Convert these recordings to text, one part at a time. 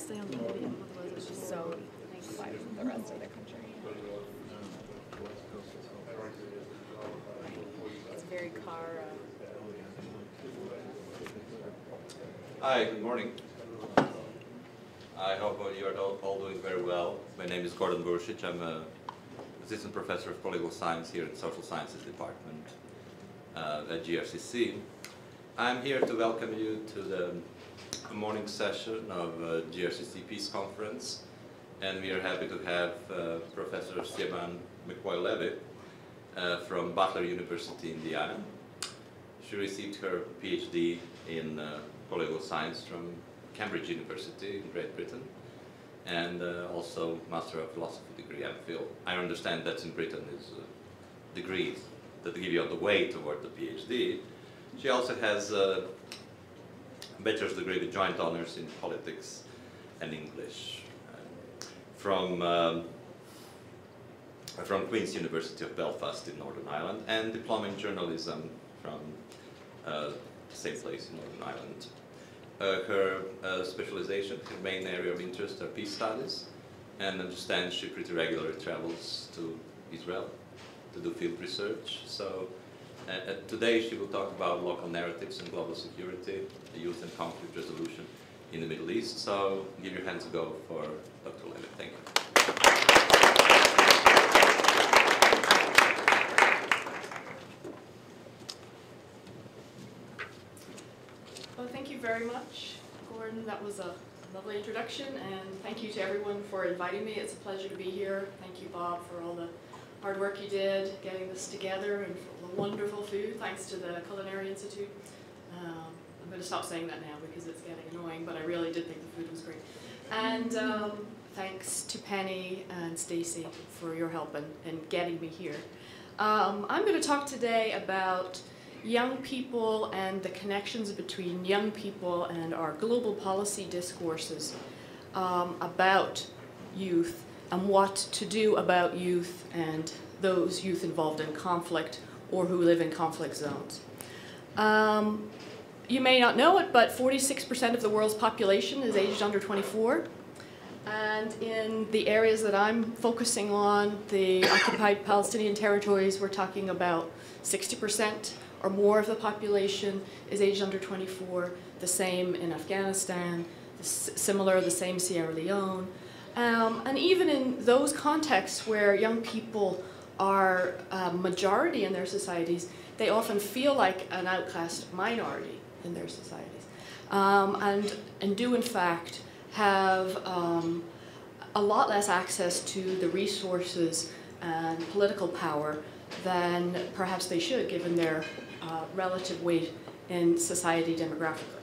stay on the podium, otherwise it's just so quiet from the rest of the country. It's very car. Hi, good morning. I hope you are all doing very well. My name is Gordon Buršić. I'm an assistant professor of political science here at the Social Sciences Department at GRCC. I'm here to welcome you to the morning session of GRCC Peace Conference, and we are happy to have Professor Siobhan McEvoy-Levy from Butler University, Indiana. She received her PhD in political science from Cambridge University in Great Britain, and also Master of Philosophy degree, MPhil. I understand that in Britain is degrees that give you on the way toward the PhD. She also has a bachelor's degree with joint honors in politics and English from Queen's University of Belfast in Northern Ireland, and diploma in journalism from the same place in Northern Ireland. Her specialization, her main area of interest are peace studies, and understands she pretty regularly travels to Israel to do field research. So today she will talk about local narratives and global security, the youth and conflict resolution in the Middle East. So give your hands a go for Dr. Levy. Thank you. Well, thank you very much, Gordon. That was a lovely introduction, and thank you to everyone for inviting me. It's a pleasure to be here. Thank you, Bob, for all the hard work you did getting this together, and for the wonderful food, thanks to the Culinary Institute. I'm going to stop saying that now because it's getting annoying, but I really did think the food was great. And thanks to Penny and Stacy for your help in getting me here. I'm going to talk today about young people and the connections between young people and our global policy discourses about youth and what to do about youth and those youth involved in conflict or who live in conflict zones. You may not know it, but 46% of the world's population is aged under 24. And in the areas that I'm focusing on, the occupied Palestinian territories, we're talking about 60% or more of the population is aged under 24, the same in Afghanistan, the same Sierra Leone. And even in those contexts where young people are a majority in their societies, they often feel like an outcast minority in their societies, and do in fact have a lot less access to the resources and political power than perhaps they should, given their relative weight in society demographically.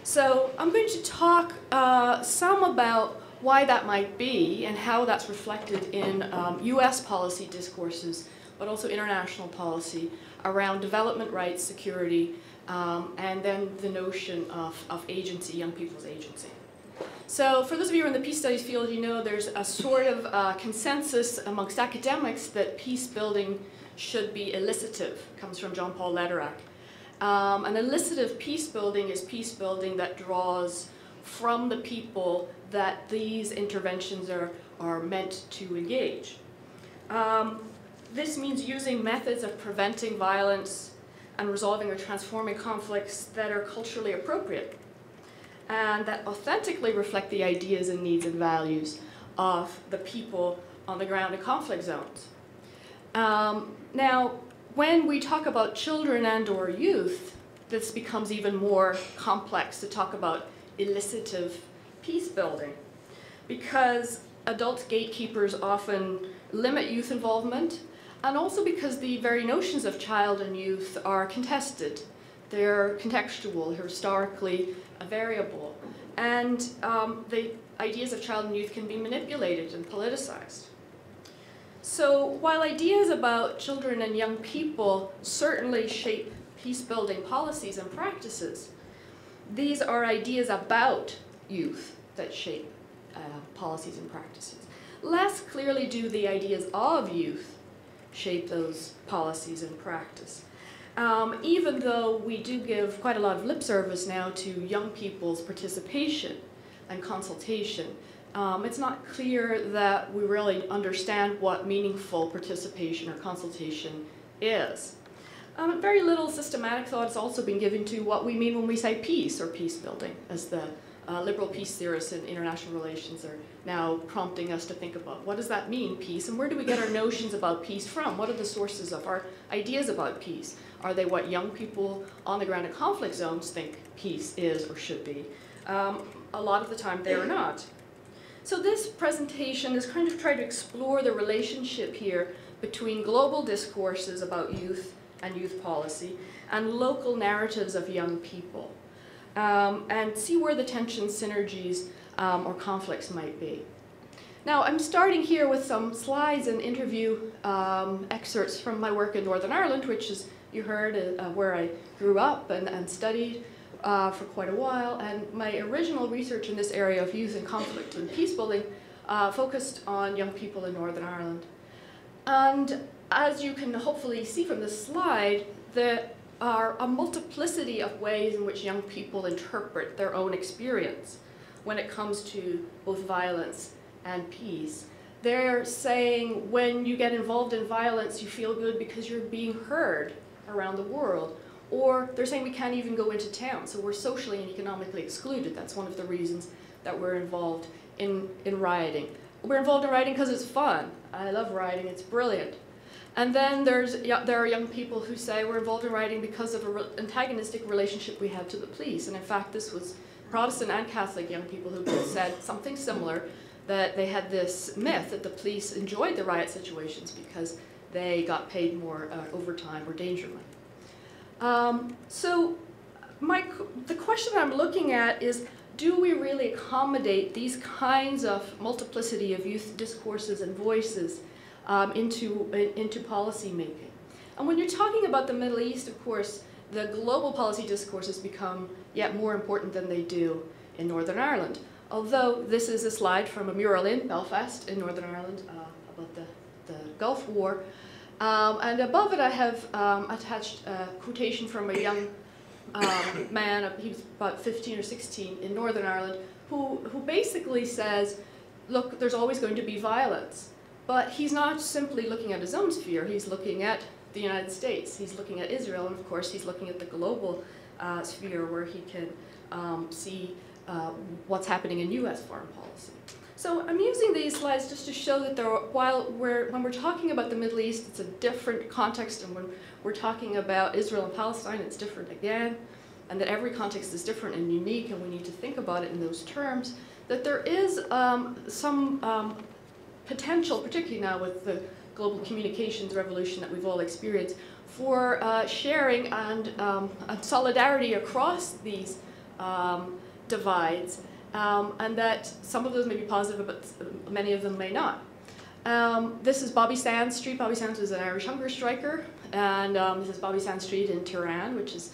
So I'm going to talk some about why that might be and how that's reflected in US policy discourses, but also international policy around development rights, security, and then the notion of agency, young people's agency. So for those of you who are in the peace studies field, you know there's a sort of consensus amongst academics that peace building should be elicitive. It comes from John Paul Lederach. An elicitive peace building is peace building that draws from the people that these interventions are meant to engage. This means using methods of preventing violence and resolving or transforming conflicts that are culturally appropriate and that authentically reflect the ideas and needs and values of the people on the ground in conflict zones. Now, when we talk about children and or youth, this becomes even more complex to talk about elicitive peace building, because adult gatekeepers often limit youth involvement, and also because the very notions of child and youth are contested. They're contextual, historically variable, and the ideas of child and youth can be manipulated and politicized. So while ideas about children and young people certainly shape peace-building policies and practices, these are ideas about youth that shape policies and practices. Less clearly do the ideas of youth shape those policies and practice. Even though we do give quite a lot of lip service now to young people's participation and consultation. It's not clear that we really understand what meaningful participation or consultation is. Very little systematic thought has also been given to what we mean when we say peace or peace building, as the liberal peace theorists in international relations are now prompting us to think about. What does that mean, peace, and where do we get our notions about peace from? What are the sources of our ideas about peace? Are they what young people on the ground in conflict zones think peace is or should be? A lot of the time they are not. So this presentation is kind of trying to explore the relationship here between global discourses about youth and youth policy and local narratives of young people, and see where the tensions, synergies, or conflicts might be. Now, I'm starting here with some slides and interview excerpts from my work in Northern Ireland, which is, you heard, where I grew up and studied for quite a while. And my original research in this area of youth and conflict and peace building focused on young people in Northern Ireland. And as you can hopefully see from this slide, there are a multiplicity of ways in which young people interpret their own experience when it comes to both violence and peace. They're saying when you get involved in violence, you feel good because you're being heard around the world. Or they're saying we can't even go into town, so we're socially and economically excluded. That's one of the reasons that we're involved in rioting. We're involved in rioting because it's fun. I love rioting, it's brilliant. And then there are young people who say we're involved in rioting because of an antagonistic relationship we have to the police. And in fact, this was Protestant and Catholic young people who said something similar, that they had this myth that the police enjoyed the riot situations because they got paid more overtime or danger money. So the question I'm looking at is, do we really accommodate these kinds of multiplicity of youth discourses and voices into policy making? And when you're talking about the Middle East, of course, the global policy discourses become yet more important than they do in Northern Ireland. Although this is a slide from a mural in Belfast in Northern Ireland about the Gulf War. And above it I have attached a quotation from a young man, he was about 15 or 16 in Northern Ireland, who basically says, look, there's always going to be violence. But he's not simply looking at his own sphere, he's looking at the United States, he's looking at Israel, and of course he's looking at the global sphere where he can see what's happening in US foreign policy. So I'm using these slides just to show that when we're talking about the Middle East, it's a different context, and when we're talking about Israel and Palestine, it's different again, and that every context is different and unique, and we need to think about it in those terms, that there is some potential, particularly now with the global communications revolution that we've all experienced, for sharing and solidarity across these divides, and that some of those may be positive, but many of them may not. This is Bobby Sands Street. Bobby Sands was an Irish hunger striker, and this is Bobby Sands Street in Tehran, which is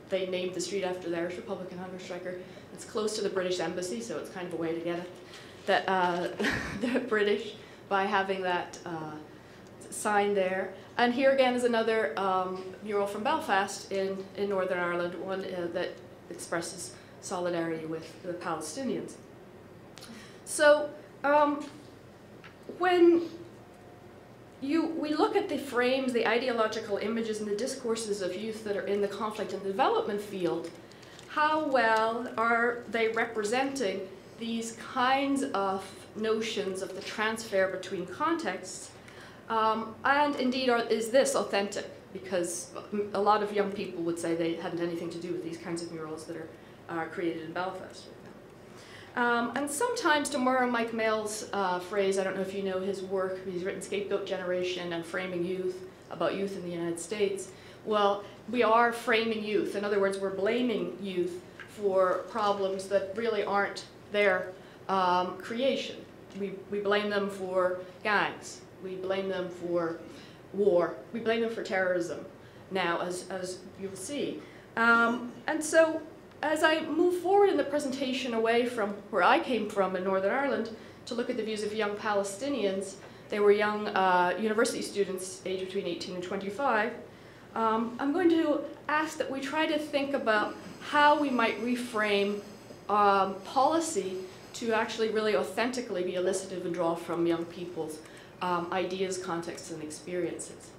they named the street after the Irish Republican hunger striker. It's close to the British Embassy, so it's kind of a way to get it. The British by having that sign there. And here again is another mural from Belfast in Northern Ireland, one that expresses solidarity with the Palestinians. So when we look at the frames, the ideological images, and the discourses of youth that are in the conflict and development field, how well are they representing these kinds of notions of the transfer between contexts, and indeed is this authentic? Because a lot of young people would say they hadn't anything to do with these kinds of murals that are created in Belfast right now. And sometimes, to borrow Mike Mail's phrase, I don't know if you know his work, he's written Scapegoat Generation and Framing Youth, about youth in the United States. Well, we are framing youth. In other words, we're blaming youth for problems that really aren't their creation. We blame them for gangs. We blame them for war. We blame them for terrorism now, as you'll see. And so as I move forward in the presentation away from where I came from in Northern Ireland to look at the views of young Palestinians, they were young university students aged between 18 and 25, I'm going to ask that we try to think about how we might reframe policy to actually really authentically be elicitative and draw from young people's ideas, contexts, and experiences.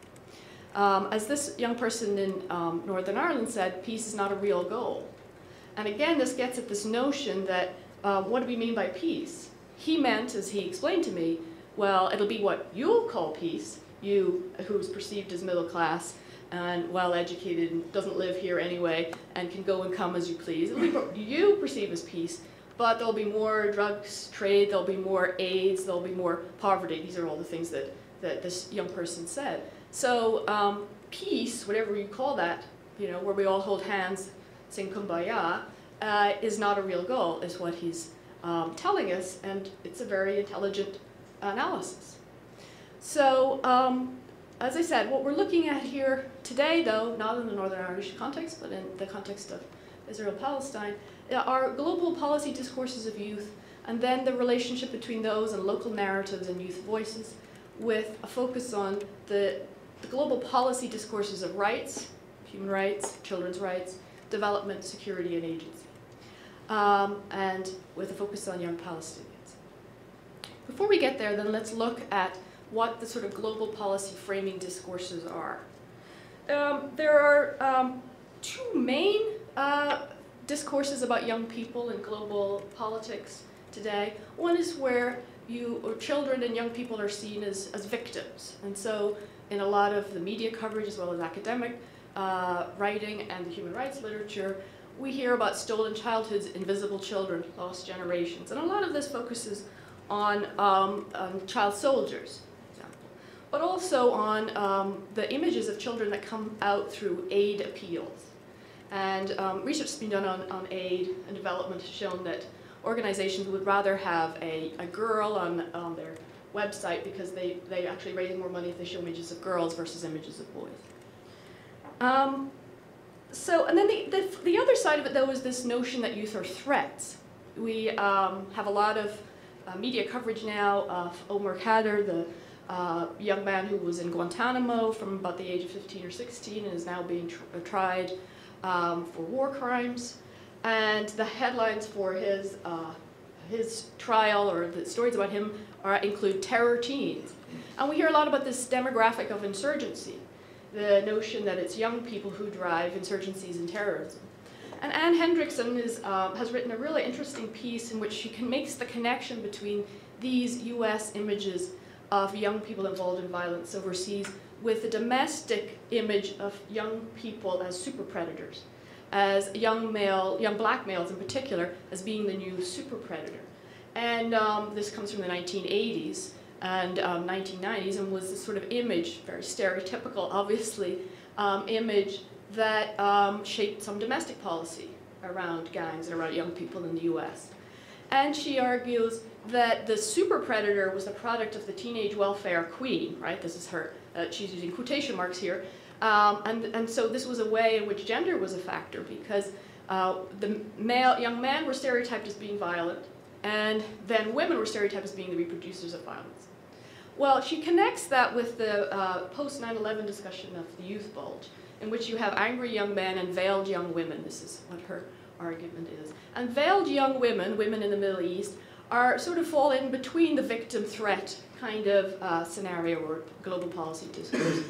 As this young person in Northern Ireland said, peace is not a real goal. And again, this gets at this notion that what do we mean by peace? He meant, as he explained to me, well, it'll be what you'll call peace, you who's perceived as middle class and well-educated and doesn't live here anyway and can go and come as you please. It'll be what you perceive as peace, but there'll be more drugs trade, there'll be more AIDS, there'll be more poverty. These are all the things that this young person said. So peace, whatever you call that, you know, where we all hold hands, sing kumbaya, is not a real goal, is what he's telling us, and it's a very intelligent analysis. So, as I said, what we're looking at here today, though, not in the Northern Irish context, but in the context of Israel-Palestine, are global policy discourses of youth, and then the relationship between those and local narratives and youth voices, with a focus on the global policy discourses of rights, human rights, children's rights, development, security, and agency, and with a focus on young Palestinians. Before we get there, then, let's look at what the sort of global policy framing discourses are. There are two main discourses about young people in global politics today. One is where children and young people are seen as victims. And so in a lot of the media coverage, as well as academic writing and the human rights literature, we hear about stolen childhoods, invisible children, lost generations. And a lot of this focuses on child soldiers, for example, but also on the images of children that come out through aid appeals. And research has been done on aid and development has shown that organizations would rather have a girl on their website because they actually raise more money if they show images of girls versus images of boys. And then the other side of it, though, is this notion that youth are threats. We have a lot of media coverage now of Omar Khadr, the young man who was in Guantanamo from about the age of 15 or 16 and is now being tried for war crimes. And the headlines for his trial, or the stories about him, include terror teens. And we hear a lot about this demographic of insurgency, the notion that it's young people who drive insurgencies and terrorism. And Anne Hendrickson has written a really interesting piece in which she makes the connection between these US images of young people involved in violence overseas with the domestic image of young people as super predators, as young black males in particular, as being the new super predator. And this comes from the 1980s and 1990s, and was this sort of image, very stereotypical, obviously, image that shaped some domestic policy around gangs and around young people in the US. And she argues that the super predator was the product of the teenage welfare queen, right? This is her, she's using quotation marks here. And so this was a way in which gender was a factor, because the young men were stereotyped as being violent, and then women were stereotyped as being the reproducers of violence. Well, she connects that with the post-9/11 discussion of the youth bulge, in which you have angry young men and veiled young women. This is what her argument is. And veiled young women, women in the Middle East, are sort of fall in between the victim-threat kind of scenario or global policy discourse,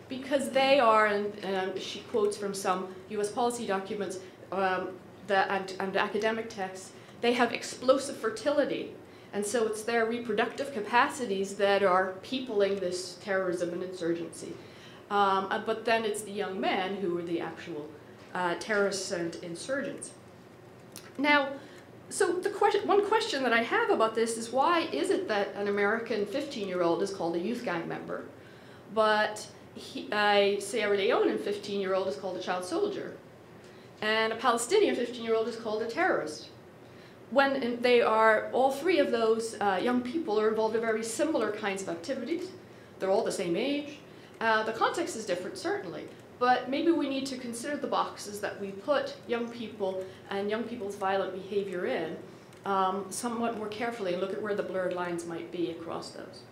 because they are, and she quotes from some US policy documents and academic texts, they have explosive fertility. And so it's their reproductive capacities that are peopling this terrorism and insurgency. But then it's the young men who are the actual terrorists and insurgents. Now, so one question that I have about this is, why is it that an American 15-year-old is called a youth gang member, but a Sierra Leonean 15-year-old is called a child soldier, and a Palestinian 15-year-old is called a terrorist? When they are, all three of those young people are involved in very similar kinds of activities. They're all the same age. The context is different, certainly, but maybe we need to consider the boxes that we put young people and young people's violent behavior in somewhat more carefully and look at where the blurred lines might be across those.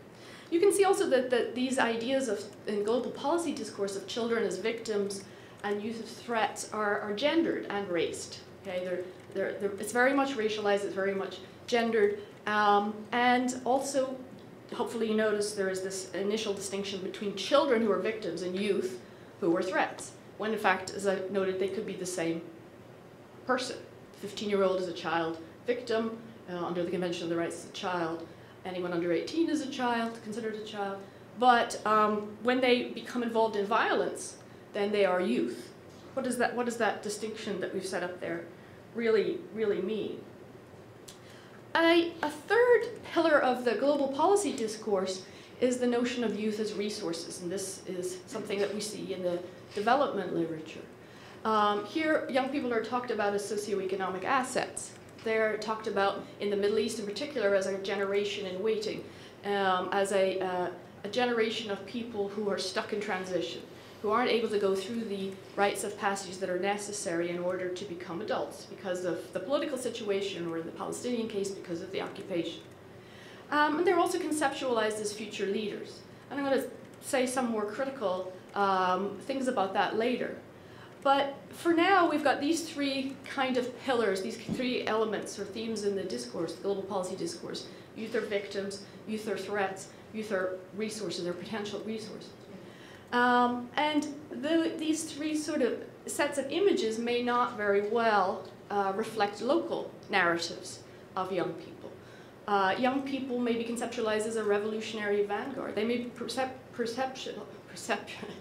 You can see also that these ideas in global policy discourse of children as victims and youth as threats are gendered and raced Okay, it's very much racialized, it's very much gendered, and also, hopefully you notice there is this initial distinction between children who are victims and youth who are threats, when in fact, as I noted, they could be the same person. 15-year-old is a child victim under the Convention of the Rights of the Child. Anyone under 18 is a child, considered a child. But when they become involved in violence, then they are youth. What does that distinction that we've set up there really mean? A third pillar of the global policy discourse is the notion of youth as resources, and this is something that we see in the development literature. Here, young people are talked about as socioeconomic assets. They're talked about in the Middle East in particular as a generation in waiting, as a generation of people who are stuck in transition, who aren't able to go through the rites of passage that are necessary in order to become adults because of the political situation, or in the Palestinian case, because of the occupation. And they're also conceptualized as future leaders. And I'm going to say some more critical things about that later. But for now, we've got these three kind of pillars, these three elements or themes in the discourse, the global policy discourse. Youth are victims, youth are threats, youth are resources, or potential resources. And these three sort of sets of images may not very well reflect local narratives of young people. Young people may be conceptualized as a revolutionary vanguard. They may be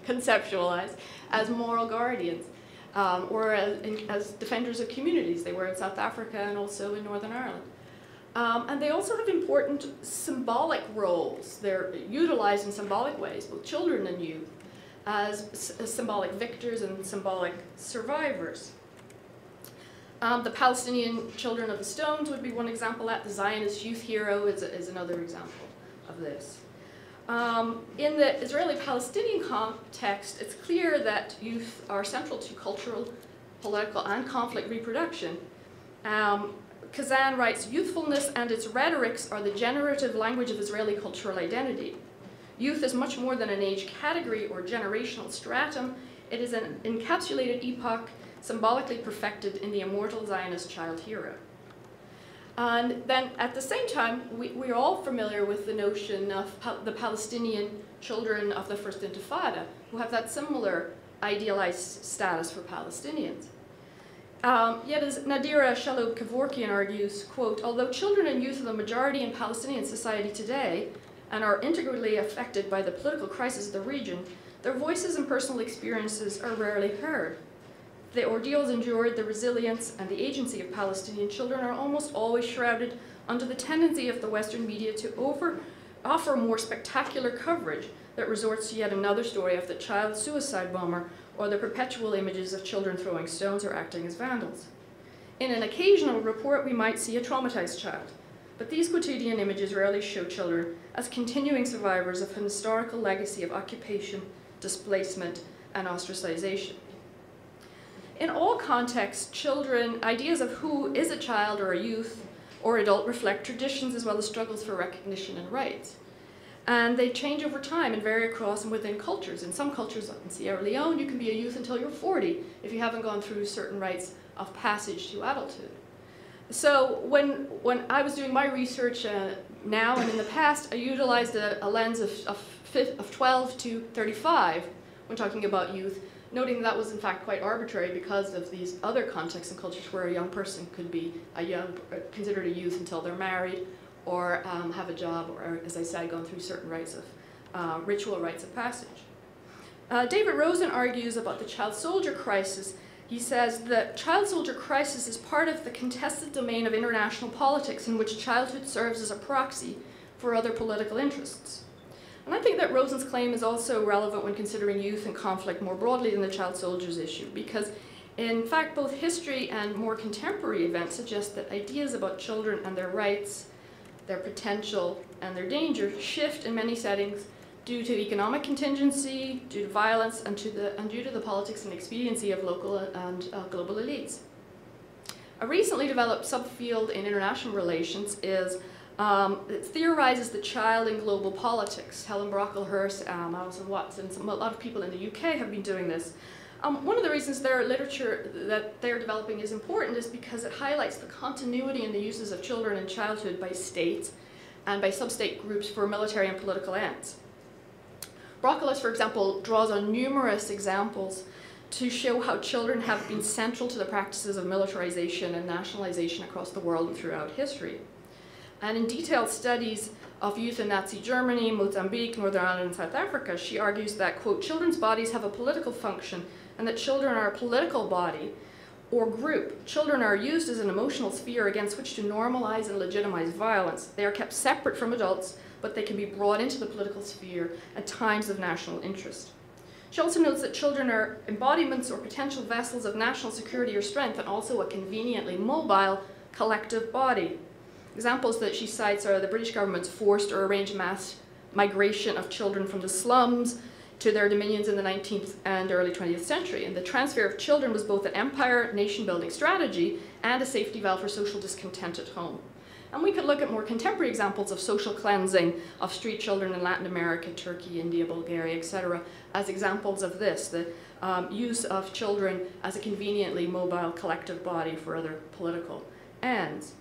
conceptualized as moral guardians, or as defenders of communities. They were in South Africa and also in Northern Ireland. And they also have important symbolic roles. They're utilized in symbolic ways, both children and youth, as symbolic victors and symbolic survivors. The Palestinian Children of the Stones would be one example of that. The Zionist Youth Hero is another example of this. In the Israeli-Palestinian context, it's clear that youth are central to cultural, political, and conflict reproduction. Kazan writes, "Youthfulness and its rhetorics are the generative language of Israeli cultural identity. Youth is much more than an age category or generational stratum. It is an encapsulated epoch, symbolically perfected in the immortal Zionist child hero." And then at the same time, we're all familiar with the notion of the Palestinian children of the First Intifada, who have that similar idealized status for Palestinians. Yet as Nadira Shalhoub-Kevorkian argues, quote, "Although children and youth are the majority in Palestinian society today and are integrally affected by the political crisis of the region, their voices and personal experiences are rarely heard. The ordeals endured, the resilience, and the agency of Palestinian children are almost always shrouded under the tendency of the Western media to offer more spectacular coverage that resorts to yet another story of the child suicide bomber or the perpetual images of children throwing stones or acting as vandals. In an occasional report, we might see a traumatized child, but these quotidian images rarely show children as continuing survivors of an historical legacy of occupation, displacement, and ostracization. In all contexts, ideas of who is a child or a youth or adult reflect traditions as well as struggles for recognition and rights. And they change over time and vary across and within cultures. In some cultures, like in Sierra Leone, you can be a youth until you're 40 if you haven't gone through certain rites of passage to adulthood. So when I was doing my research now and in the past, I utilized a lens of 12 to 35 when talking about youth, noting that was in fact quite arbitrary because of these other contexts and cultures where a young person could be considered a youth until they're married or have a job or, as I said, gone through certain rites of ritual rites of passage. David Rosen argues about the child soldier crisis. He says the child soldier crisis is part of the contested domain of international politics in which childhood serves as a proxy for other political interests. And I think that Rosen's claim is also relevant when considering youth and conflict more broadly than the child soldiers issue, because in fact both history and more contemporary events suggest that ideas about children and their rights, their potential, and their danger shift in many settings due to economic contingency, due to violence, and due to the politics and expediency of local and global elites. A recently developed subfield in international relations is it theorizes the child in global politics. Helen Brocklehurst, Alison Watson, a lot of people in the UK have been doing this. One of the reasons their literature that they're developing is important is because it highlights the continuity in the uses of children in childhood by states and by sub-state groups for military and political ends. Broccolus, for example, draws on numerous examples to show how children have been central to the practices of militarization and nationalization across the world and throughout history. And in detailed studies of youth in Nazi Germany, Mozambique, Northern Ireland, and South Africa, she argues that, quote, children's bodies have a political function and that children are a political body or group. Children are used as an emotional sphere against which to normalize and legitimize violence. They are kept separate from adults, but they can be brought into the political sphere at times of national interest. She also notes that children are embodiments or potential vessels of national security or strength and also a conveniently mobile collective body. Examples that she cites are the British government's forced or arranged mass migration of children from the slums to their dominions in the 19th and early 20th century. And the transfer of children was both an empire nation-building strategy and a safety valve for social discontent at home. And we could look at more contemporary examples of social cleansing of street children in Latin America, Turkey, India, Bulgaria, etc., as examples of this, the use of children as a conveniently mobile collective body for other political ends.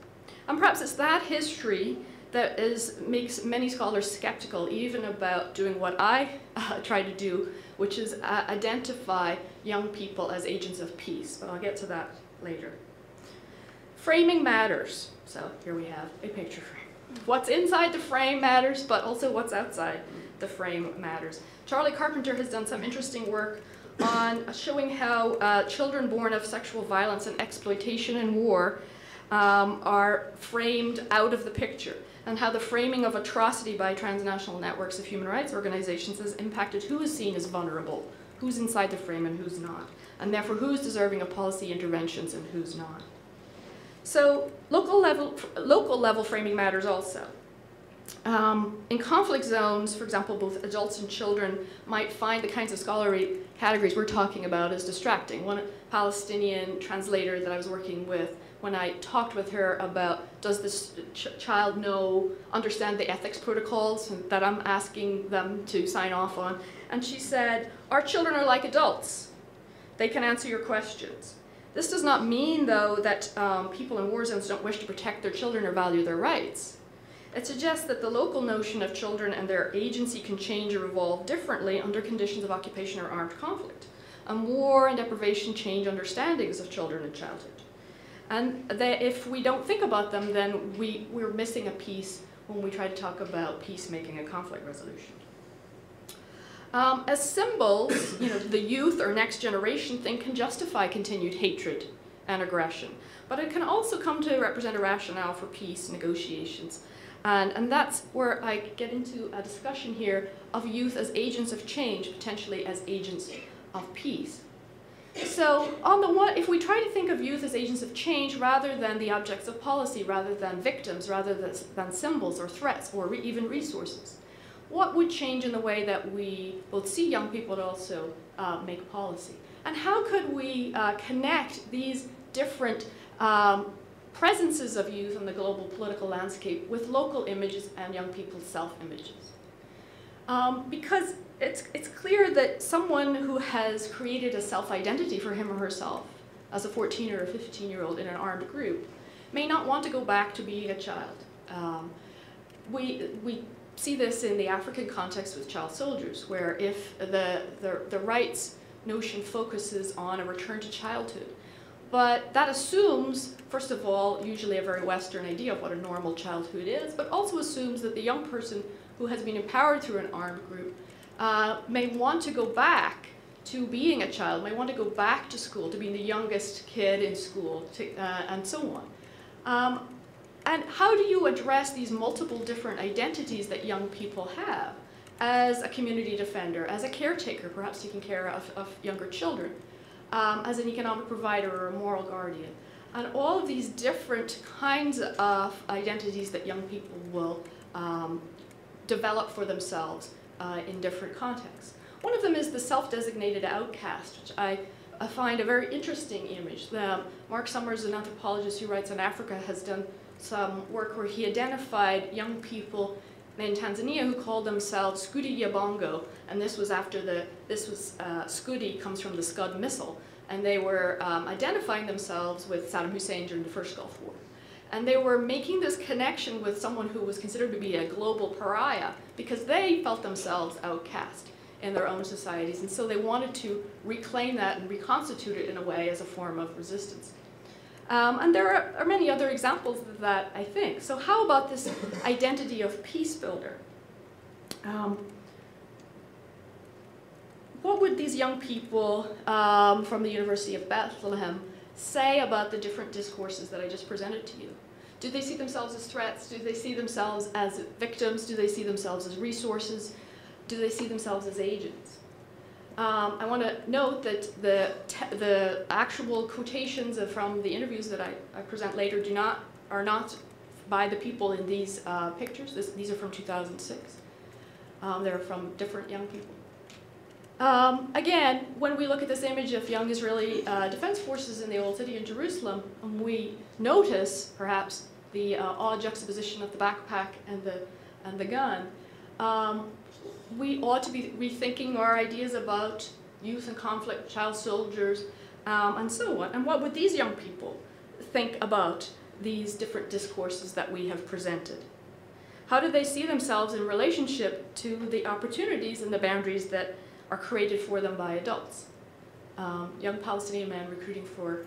And perhaps it's that history that makes many scholars skeptical even about doing what I try to do, which is identify young people as agents of peace. But I'll get to that later. Framing matters. So here we have a picture frame. What's inside the frame matters, but also what's outside the frame matters. Charlie Carpenter has done some interesting work on showing how children born of sexual violence and exploitation and war are framed out of the picture, and how the framing of atrocity by transnational networks of human rights organizations has impacted who is seen as vulnerable, who's inside the frame and who's not, and therefore who's deserving of policy interventions and who's not. So local level framing matters also. In conflict zones, for example, both adults and children might find the kinds of scholarly categories we're talking about as distracting. One Palestinian translator that I was working with, when I talked with her about does this child understand the ethics protocols that I'm asking them to sign off on, and she said, our children are like adults. They can answer your questions. This does not mean, though, that people in war zones don't wish to protect their children or value their rights. It suggests that the local notion of children and their agency can change or evolve differently under conditions of occupation or armed conflict. And war and deprivation change understandings of children and childhood. And if we don't think about them, then we're missing a piece when we try to talk about peacemaking and conflict resolution. As symbols, the youth or next generation thing can justify continued hatred and aggression, but it can also come to represent a rationale for peace negotiations. And that's where I get into a discussion here of youth as agents of change, potentially as agents of peace. So on the one, if we try to think of youth as agents of change rather than the objects of policy, rather than victims, rather than symbols or threats or even resources, what would change in the way that we both see young people but also make policy? And how could we connect these different presences of youth in the global political landscape with local images and young people's self-images? Because it's clear that someone who has created a self-identity for him or herself as a 14 or a 15-year-old in an armed group may not want to go back to being a child. We see this in the African context with child soldiers, where if the rights notion focuses on a return to childhood, but that assumes, first of all, usually a very Western idea of what a normal childhood is, but also assumes that the young person who has been empowered through an armed group may want to go back to being a child, may want to go back to school, to being the youngest kid in school, and so on. And how do you address these multiple different identities that young people have as a community defender, as a caretaker, perhaps taking care of younger children, as an economic provider or a moral guardian? And all of these different kinds of identities that young people will develop for themselves in different contexts. One of them is the self-designated outcast, which I find a very interesting image. Mark Summers, an anthropologist who writes on Africa, has done some work where he identified young people in Tanzania who called themselves Scudi ya Bongo, and this was after Scudi comes from the Scud missile, and they were identifying themselves with Saddam Hussein during the first Gulf War. And they were making this connection with someone who was considered to be a global pariah because they felt themselves outcast in their own societies, and so they wanted to reclaim that and reconstitute it in a way as a form of resistance. And there are many other examples of that, I think. So how about this identity of peace builder? What would these young people from the University of Bethlehem say about the different discourses that I just presented to you? Do they see themselves as threats? Do they see themselves as victims? Do they see themselves as resources? Do they see themselves as agents? I want to note that the actual quotations from the interviews that I present later are not by the people in these pictures. These are from 2006. They're from different young people. Again, when we look at this image of young Israeli defense forces in the Old City in Jerusalem, we notice perhaps the odd juxtaposition of the backpack and the gun. We ought to be rethinking our ideas about youth and conflict, child soldiers, and so on. And what would these young people think about these different discourses that we have presented? How do they see themselves in relationship to the opportunities and the boundaries that are created for them by adults? Young Palestinian men recruiting for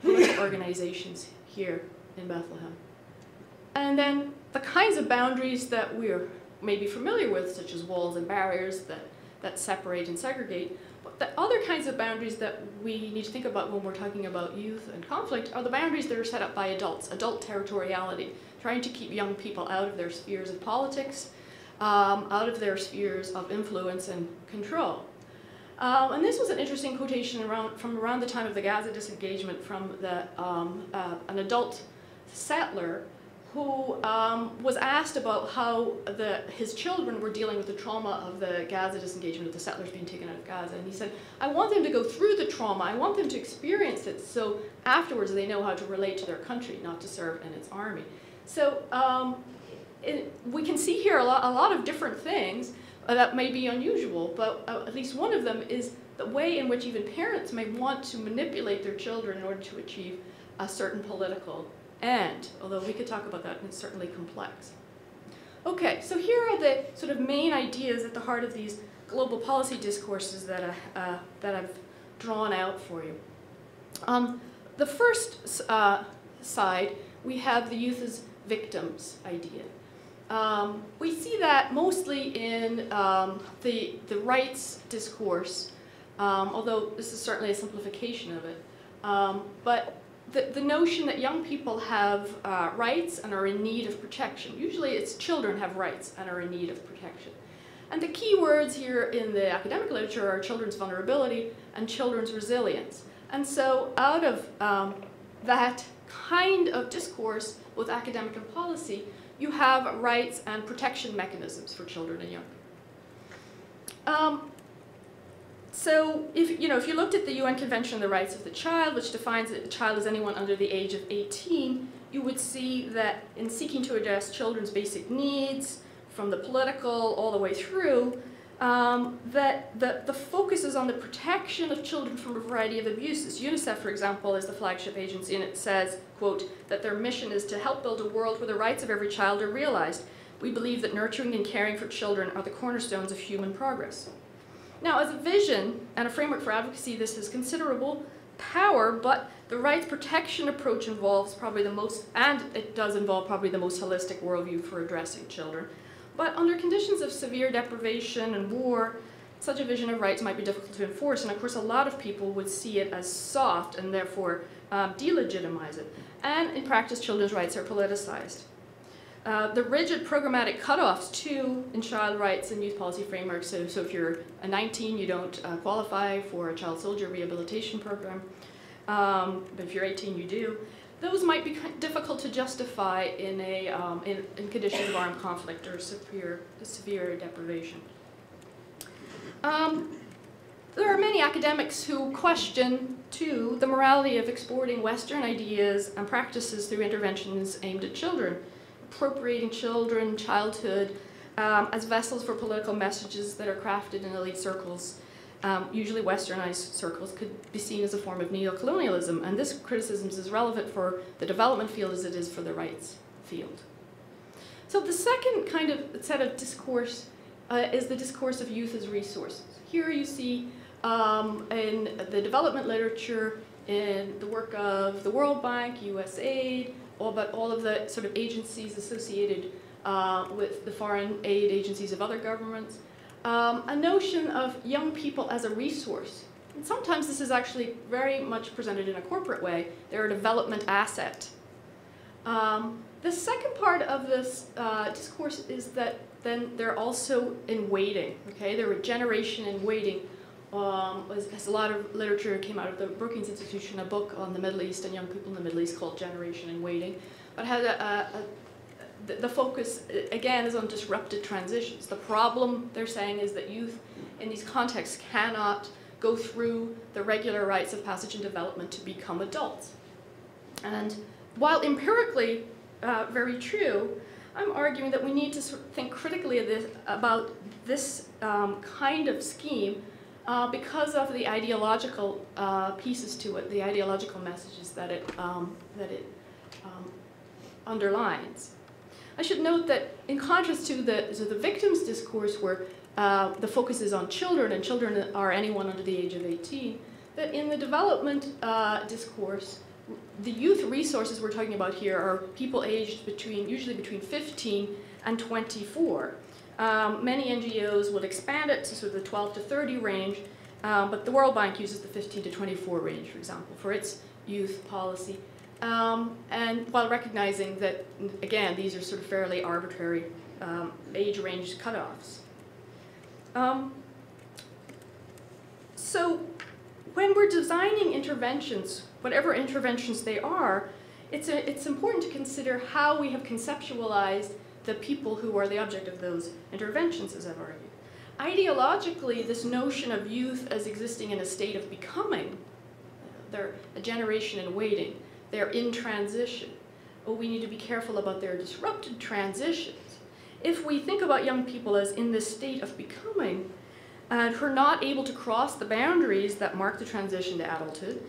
political organizations here in Bethlehem. And then the kinds of boundaries that we're maybe familiar with, such as walls and barriers that separate and segregate. But the other kinds of boundaries that we need to think about when we're talking about youth and conflict are the boundaries that are set up by adults, adult territoriality, trying to keep young people out of their spheres of politics, out of their spheres of influence and control. And this was an interesting quotation from around the time of the Gaza disengagement from an adult settler who was asked about how his children were dealing with the trauma of the Gaza disengagement, of the settlers being taken out of Gaza. And he said, I want them to go through the trauma, I want them to experience it, so afterwards they know how to relate to their country, not to serve in its army. So we can see here a lot of different things that may be unusual, but at least one of them is the way in which even parents may want to manipulate their children in order to achieve a certain political end, although we could talk about that, and it's certainly complex. Okay, so here are the sort of main ideas at the heart of these global policy discourses that I've drawn out for you. The first side, we have the youth as victims idea. We see that mostly in the rights discourse, although this is certainly a simplification of it. But the notion that young people have rights and are in need of protection. Usually it's children have rights and are in need of protection. And the key words here in the academic literature are children's vulnerability and children's resilience. And so out of that kind of discourse with academic and policy, you have rights and protection mechanisms for children and young people. So if you looked at the UN Convention on the Rights of the Child, which defines that a child as anyone under the age of 18, you would see that in seeking to address children's basic needs, from the political all the way through, that the focus is on the protection of children from a variety of abuses. UNICEF, for example, is the flagship agency, and it says, quote, that their mission is to help build a world where the rights of every child are realized. We believe that nurturing and caring for children are the cornerstones of human progress. Now, as a vision and a framework for advocacy, this has considerable power, but the rights protection approach involves probably the most, and it does involve probably the most holistic worldview for addressing children. But under conditions of severe deprivation and war, such a vision of rights might be difficult to enforce, and of course a lot of people would see it as soft and therefore delegitimize it. And in practice, children's rights are politicized. The rigid programmatic cutoffs, too, in child rights and youth policy frameworks, so if you're a 19, you don't qualify for a child soldier rehabilitation program, but if you're 18, you do. Those might be difficult to justify in conditions of armed conflict or severe deprivation. There are many academics who question, too, the morality of exporting Western ideas and practices through interventions aimed at children. appropriating children, childhood, as vessels for political messages that are crafted in elite circles, usually westernized circles, could be seen as a form of neo-colonialism. And this criticism is as relevant for the development field as it is for the rights field. So the second kind of set of discourse is the discourse of youth as resources. Here you see in the development literature, in the work of the World Bank, USAID, but all of the sort of agencies associated with the foreign aid agencies of other governments, a notion of young people as a resource. And sometimes this is actually very much presented in a corporate way. They're a development asset. The second part of this discourse is that then they're also in waiting. Okay, they're a generation in waiting. As a lot of literature came out of the Brookings Institution, a book on the Middle East and young people in the Middle East called Generation in Waiting, but had the focus, again, is on disrupted transitions. The problem, they're saying, is that youth in these contexts cannot go through the regular rites of passage and development to become adults. And while empirically very true, I'm arguing that we need to sort of think critically about this kind of scheme because of the ideological pieces to it, the ideological messages that it underlines. I should note that in contrast to the victims discourse, where the focus is on children, and children are anyone under the age of 18, that in the development discourse, the youth resources we're talking about here are people aged usually between 15 and 24. Many NGOs will expand it to sort of the 12 to 30 range, but the World Bank uses the 15 to 24 range, for example, for its youth policy. And while recognizing that, again, these are sort of fairly arbitrary age range cutoffs. So when we're designing interventions, whatever interventions they are, it's important to consider how we have conceptualized the people who are the object of those interventions, as I've argued. Ideologically, this notion of youth as existing in a state of becoming, they're a generation in waiting, they're in transition. Well, we need to be careful about their disrupted transitions. If we think about young people as in this state of becoming, and who are not able to cross the boundaries that mark the transition to adulthood,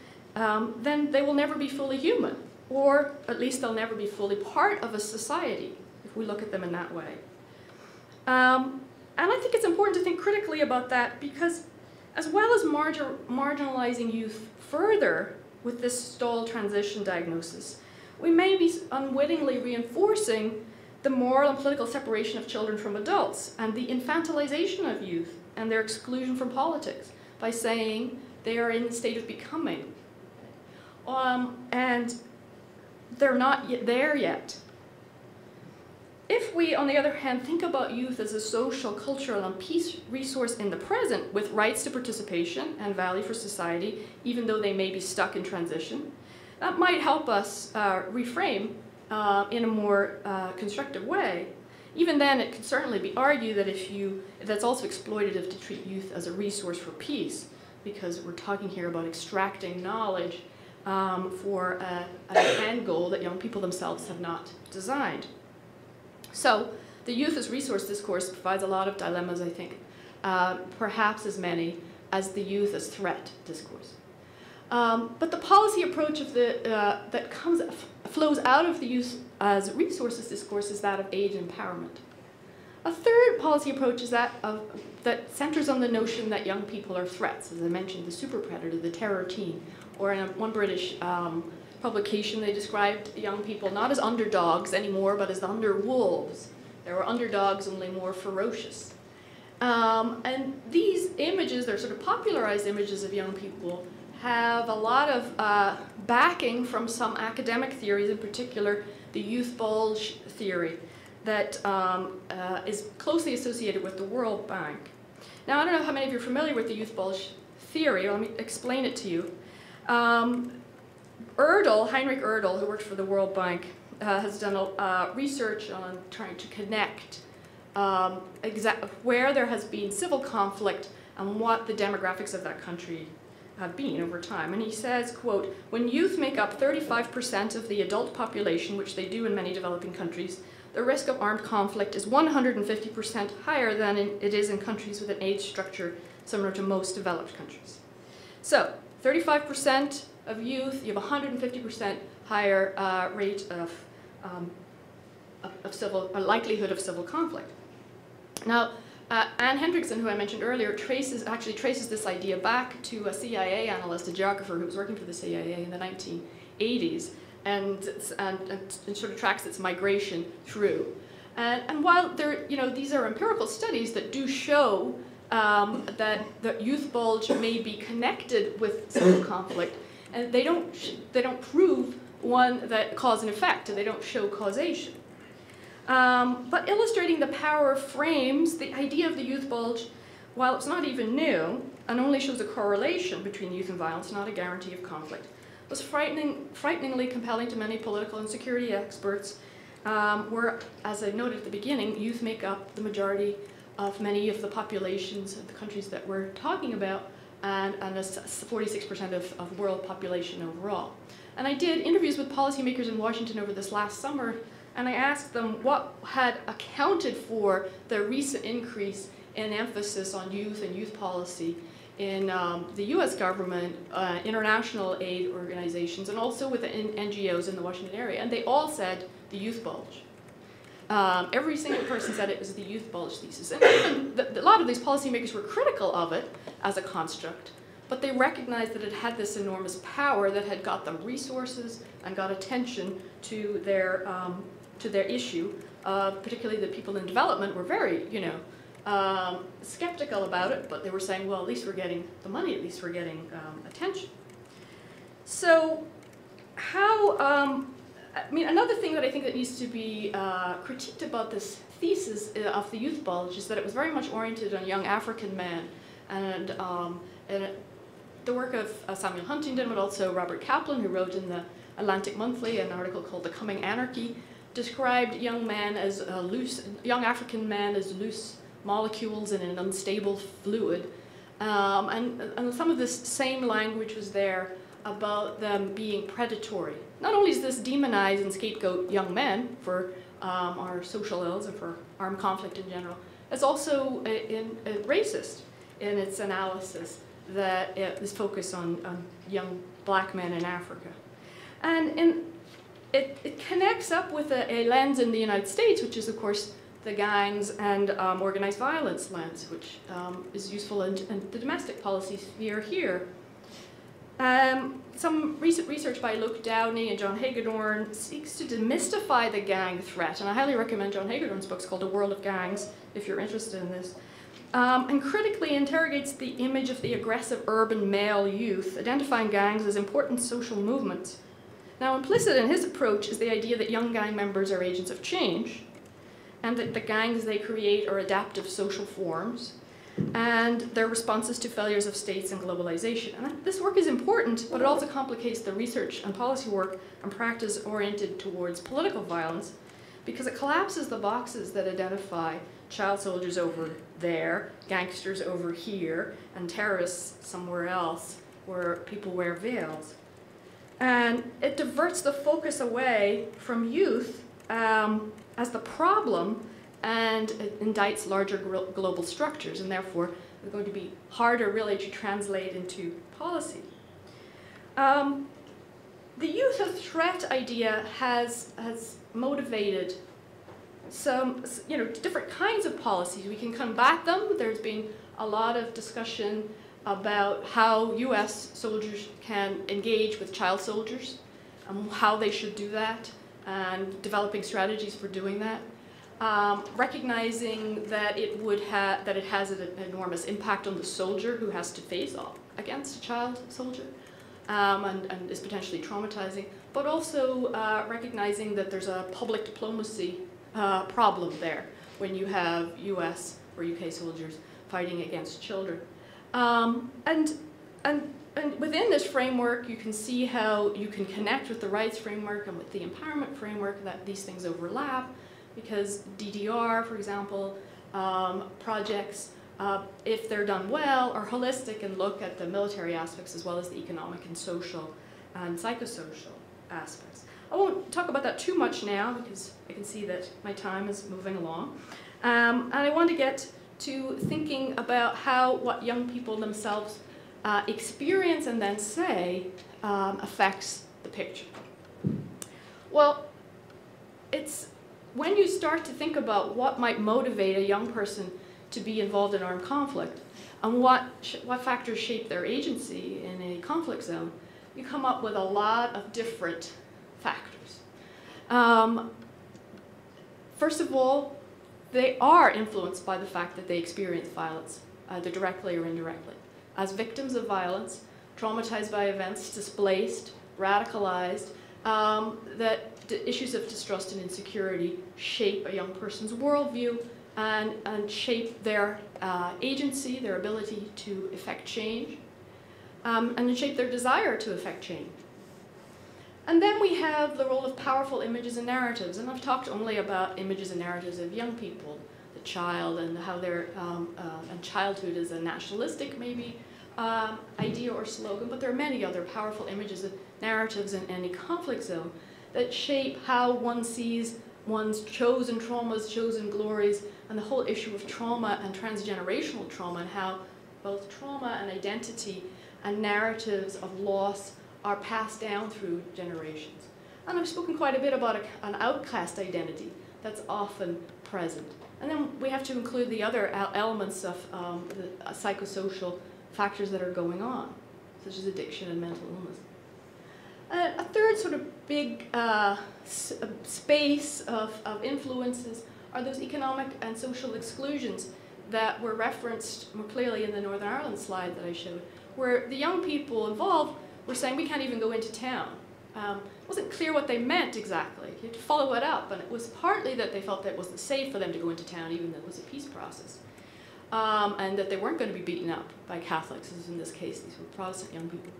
then they will never be fully human, or at least they'll never be fully part of a society, if we look at them in that way. And I think it's important to think critically about that, because as well as marginalizing youth further with this stalled transition diagnosis, we may be unwittingly reinforcing the moral and political separation of children from adults and the infantilization of youth and their exclusion from politics by saying they are in a state of becoming. And they're not yet there yet. If we, on the other hand, think about youth as a social, cultural, and peace resource in the present with rights to participation and value for society, even though they may be stuck in transition, that might help us reframe in a more constructive way. Even then, it could certainly be argued that that's also exploitative to treat youth as a resource for peace, because we're talking here about extracting knowledge for an end goal that young people themselves have not designed. So the youth as resource discourse provides a lot of dilemmas, I think, perhaps as many as the youth as threat discourse. But the policy approach of that flows out of the youth as resources discourse is that of age empowerment. A third policy approach is that centers on the notion that young people are threats. As I mentioned, the super predator, the terror teen, or in one British publication, they described young people not as underdogs anymore, but as underwolves. They were underdogs, only more ferocious. And these images, they're sort of popularized images of young people, have a lot of backing from some academic theories, in particular the youth bulge theory that is closely associated with the World Bank. Now, I don't know how many of you are familiar with the youth bulge theory. Let me explain it to you. Heinrich Erdl, who works for the World Bank, has done research on trying to connect where there has been civil conflict and what the demographics of that country have been over time. And he says, quote, "When youth make up 35% of the adult population, which they do in many developing countries, the risk of armed conflict is 150% higher than it is in countries with an age structure similar to most developed countries." So 35% of youth, you have 150% higher rate of likelihood of civil conflict. Now, Anne Hendrickson, who I mentioned earlier, actually traces this idea back to a CIA analyst, a geographer who was working for the CIA in the 1980s, and sort of tracks its migration through. And while these are empirical studies that do show that the youth bulge may be connected with civil conflict, and they don't prove one that cause and effect, and they don't show causation. But illustrating the power of frames, the idea of the youth bulge, while it's not even new and only shows a correlation between youth and violence, not a guarantee of conflict, was frighteningly compelling to many political and security experts, where, as I noted at the beginning, youth make up the majority of many of the populations of the countries that we're talking about, and 46% of world population overall. And I did interviews with policymakers in Washington over this last summer, and I asked them what had accounted for the recent increase in emphasis on youth and youth policy in the US government, international aid organizations, and also within NGOs in the Washington area. And they all said the youth bulge. Every single person said it was the youth bulge thesis. And even a lot of these policymakers were critical of it as a construct, but they recognized that it had this enormous power that had got them resources and got attention to their issue. Particularly the people in development were very, skeptical about it, but they were saying, well, at least we're getting the money, at least we're getting attention. So how, another thing that I think that needs to be critiqued about this thesis of the youth bulge is that it was very much oriented on young African men, and the work of Samuel Huntington, but also Robert Kaplan, who wrote in the Atlantic Monthly an article called "The Coming Anarchy," described young African men as loose molecules in an unstable fluid, and some of this same language was there about them being predatory. Not only does this demonize and scapegoat young men for our social ills and for armed conflict in general, it's also racist in its analysis that is focused on young black men in Africa. And it connects up with a lens in the United States, which is, of course, the gangs and organized violence lens, which is useful in the domestic policy sphere here. Some recent research by Luke Downey and John Hagedorn seeks to demystify the gang threat, and I highly recommend John Hagedorn's books called A World of Gangs, if you're interested in this, and critically interrogates the image of the aggressive urban male youth, identifying gangs as important social movements. Now, implicit in his approach is the idea that young gang members are agents of change, and that the gangs they create are adaptive social forms, and their responses to failures of states and globalization. And this work is important, but it also complicates the research and policy work and practice oriented towards political violence, because it collapses the boxes that identify child soldiers over there, gangsters over here, and terrorists somewhere else, where people wear veils. And it diverts the focus away from youth as the problem, and it indicts larger global structures, and therefore they're going to be harder really to translate into policy. The youth of threat idea has motivated some different kinds of policies. We can combat them. There's been a lot of discussion about how US soldiers can engage with child soldiers, how they should do that, and developing strategies for doing that. Recognizing that it has an enormous impact on the soldier who has to face off against a child soldier, and is potentially traumatizing, but also recognizing that there's a public diplomacy problem there when you have US or UK soldiers fighting against children. And within this framework, you can see how you can connect with the rights framework and with the empowerment framework, that these things overlap, because DDR, for example, projects if they're done well, are holistic and look at the military aspects as well as the economic and social and psychosocial aspects. I won't talk about that too much now because I can see that my time is moving along. And I want to get to thinking about how what young people themselves experience and then say affects the picture. Well, it's when you start to think about what might motivate a young person to be involved in armed conflict and what factors shape their agency in a conflict zone, you come up with a lot of different factors. First of all, they are influenced by the fact that they experience violence, either directly or indirectly. As victims of violence, traumatized by events, displaced, radicalized, that the issues of distrust and insecurity shape a young person's worldview and shape their agency, their ability to effect change, and shape their desire to effect change. And then we have the role of powerful images and narratives, and I've talked only about images and narratives of young people, the child, and how their and childhood is a nationalistic maybe idea or slogan, but there are many other powerful images and narratives in any conflict zone that shape how one sees one's chosen traumas, chosen glories, and the whole issue of trauma and transgenerational trauma, and how both trauma and identity and narratives of loss are passed down through generations. And I've spoken quite a bit about an outcast identity that's often present. And then we have to include the other elements of the psychosocial factors that are going on, such as addiction and mental illness. A third sort of big space of influences are those economic and social exclusions that were referenced more clearly in the Northern Ireland slide that I showed, where the young people involved were saying, we can't even go into town. It wasn't clear what they meant exactly. You had to follow it up, and it was partly that they felt that it wasn't safe for them to go into town, even though it was a peace process, and that they weren't going to be beaten up by Catholics, as in this case, these were Protestant young people.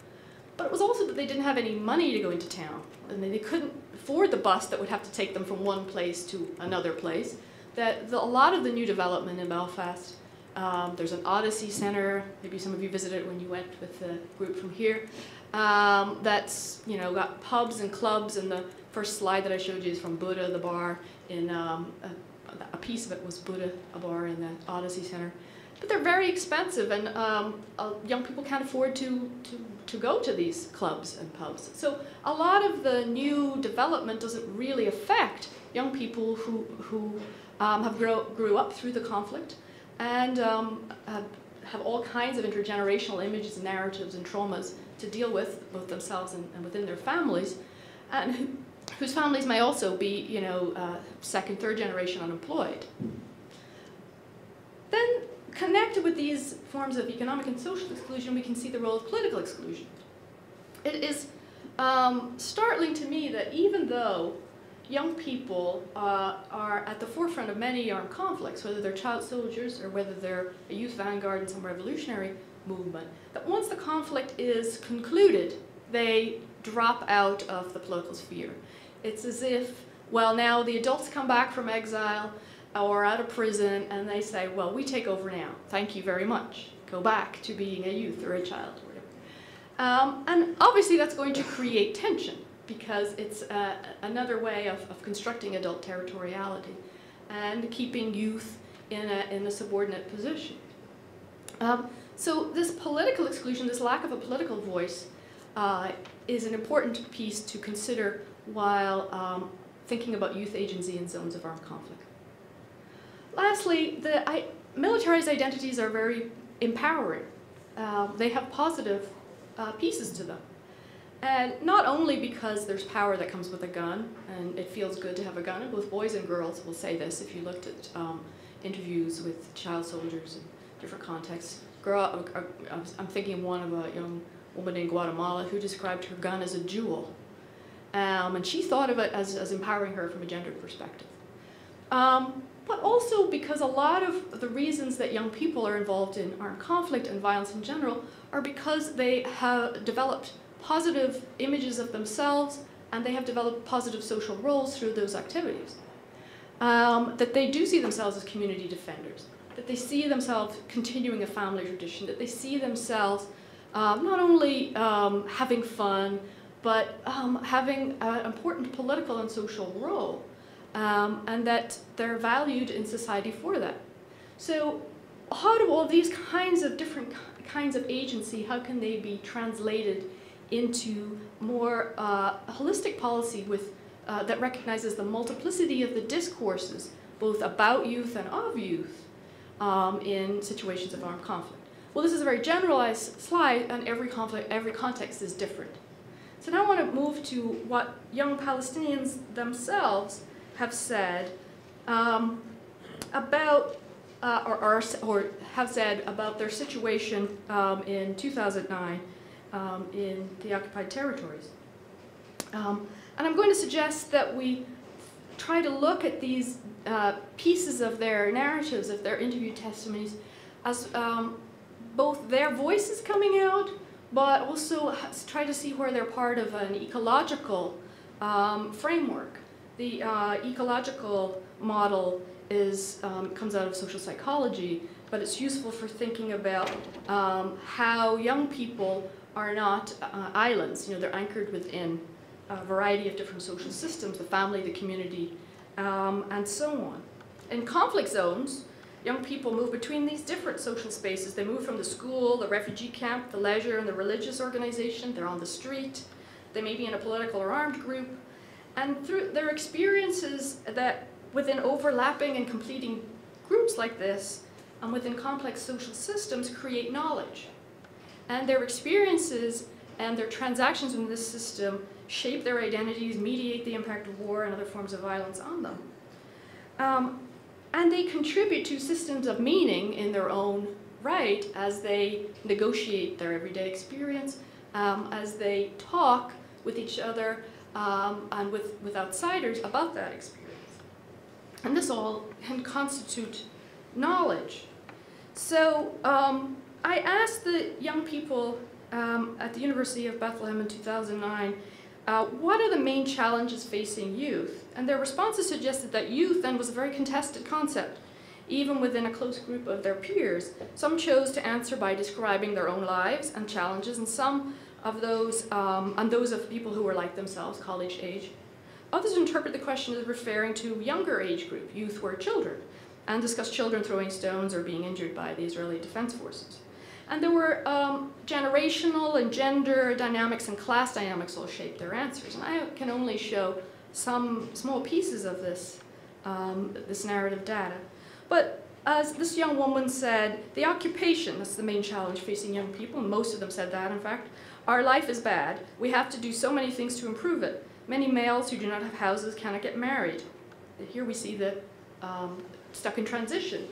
But it was also that they didn't have any money to go into town, and they couldn't afford the bus that would have to take them from one place to another place. That a lot of the new development in Belfast, there's an Odyssey Centre, maybe some of you visited when you went with the group from here, that's got pubs and clubs, and the first slide that I showed you is from Buddha, the bar, in a piece of it was Buddha, a bar in the Odyssey Centre. But they're very expensive, and young people can't afford to go to these clubs and pubs. So a lot of the new development doesn't really affect young people who grew up through the conflict and have all kinds of intergenerational images and narratives and traumas to deal with, both themselves and within their families, and whose families may also be, second, third generation unemployed. Then, connected with these forms of economic and social exclusion, we can see the role of political exclusion. It is startling to me that even though young people are at the forefront of many armed conflicts, whether they're child soldiers or whether they're a youth vanguard in some revolutionary movement, that once the conflict is concluded, they drop out of the political sphere. It's as if, well, now the adults come back from exile or out of prison, and they say, well, we take over now. Thank you very much. Go back to being a youth or a child or whatever. And obviously that's going to create tension, because it's another way of constructing adult territoriality and keeping youth in a subordinate position. So this political exclusion, this lack of a political voice, is an important piece to consider while thinking about youth agency in zones of armed conflict. Lastly, militarized identities are very empowering. They have positive pieces to them. And not only because there's power that comes with a gun, and it feels good to have a gun, and both boys and girls will say this if you looked at interviews with child soldiers in different contexts. I'm thinking of one of a young woman in Guatemala who described her gun as a jewel. And she thought of it as empowering her from a gendered perspective. But also because a lot of the reasons that young people are involved in armed conflict and violence in general are because they have developed positive images of themselves, and they have developed positive social roles through those activities. That they do see themselves as community defenders, that they see themselves continuing a family tradition, that they see themselves not only having fun, but having an important political and social role, and that they're valued in society for that. So how do all these kinds of different kinds of agency, how can they be translated into more holistic policy with, that recognizes the multiplicity of the discourses, both about youth and of youth, in situations of armed conflict? Well, this is a very generalized slide, and every context is different. So now I want to move to what young Palestinians themselves have said about, or have said about their situation in 2009 in the occupied territories. And I'm going to suggest that we try to look at these pieces of their narratives, of their interview testimonies, as both their voices coming out, but also try to see where they're part of an ecological framework. The ecological model comes out of social psychology, but it's useful for thinking about how young people are not islands. You know, they're anchored within a variety of different social systems, the family, the community, and so on. In conflict zones, young people move between these different social spaces. They move from the school, the refugee camp, the leisure, and the religious organization. They're on the street. They may be in a political or armed group. And through their experiences that within overlapping and completing groups like this, and within complex social systems, create knowledge. And their experiences and their transactions in this system shape their identities, mediate the impact of war and other forms of violence on them. And they contribute to systems of meaning in their own right as they negotiate their everyday experience, as they talk with each other and with outsiders about that experience. And this all can constitute knowledge. So I asked the young people at the University of Bethlehem in 2009, what are the main challenges facing youth? And their responses suggested that youth then was a very contested concept, even within a close group of their peers. Some chose to answer by describing their own lives and challenges, and some of those, and those of people who were like themselves, college age. Others interpret the question as referring to younger age group, youth were children, and discussed children throwing stones or being injured by the Israeli Defense Forces. And there were generational and gender dynamics and class dynamics all shaped their answers. And I can only show some small pieces of this, this narrative data. But as this young woman said, the occupation, that's the main challenge facing young people, and most of them said that, in fact. Our life is bad. We have to do so many things to improve it. Many males who do not have houses cannot get married. Here we see the stuck in transition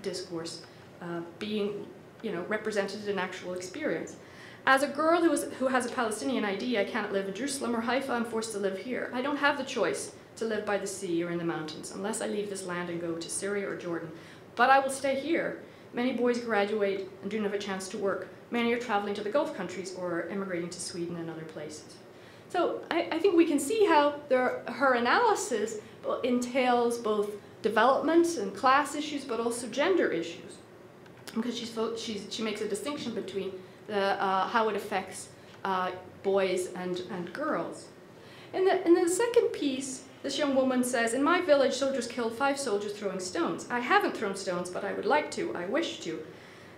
discourse being represented in actual experience. As a girl who has a Palestinian ID, I cannot live in Jerusalem or Haifa. I'm forced to live here. I don't have the choice to live by the sea or in the mountains unless I leave this land and go to Syria or Jordan. But I will stay here. Many boys graduate and do not have a chance to work. Many are traveling to the Gulf countries or immigrating to Sweden and other places. So I think we can see how her analysis entails both development and class issues, but also gender issues, because she makes a distinction between how it affects boys and girls. In the second piece, this young woman says, in my village, soldiers killed 5 soldiers throwing stones. I haven't thrown stones, but I would like to. I wish to.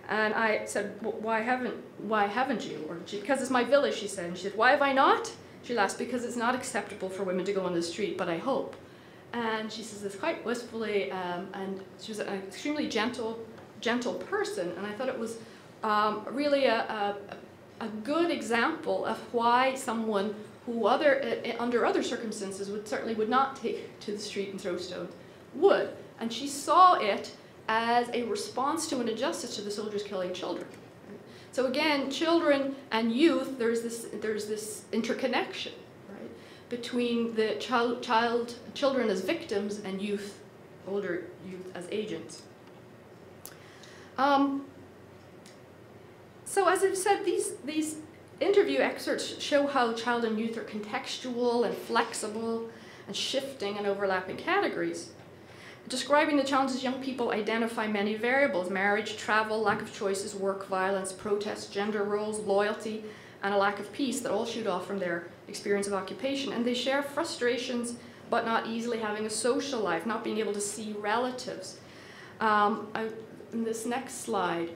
And I said, well, why haven't you? Or because it's my village, she said. And she said, why have I not? She laughed, because it's not acceptable for women to go on the street, but I hope. And she says this quite wistfully, and she was an extremely gentle person, and I thought it was really a good example of why someone who under other circumstances would not take to the street and throw stones would. And she saw it as a response to an injustice to the soldiers killing children. So again, children and youth, there's this interconnection, right, between the children as victims and youth, older youth as agents. So as I've said, these interview excerpts show how child and youth are contextual and flexible and shifting and overlapping categories. Describing the challenges, young people identify many variables: marriage, travel, lack of choices, work, violence, protests, gender roles, loyalty, and a lack of peace that all shoot off from their experience of occupation. And they share frustrations but not easily having a social life, not being able to see relatives. In this next slide,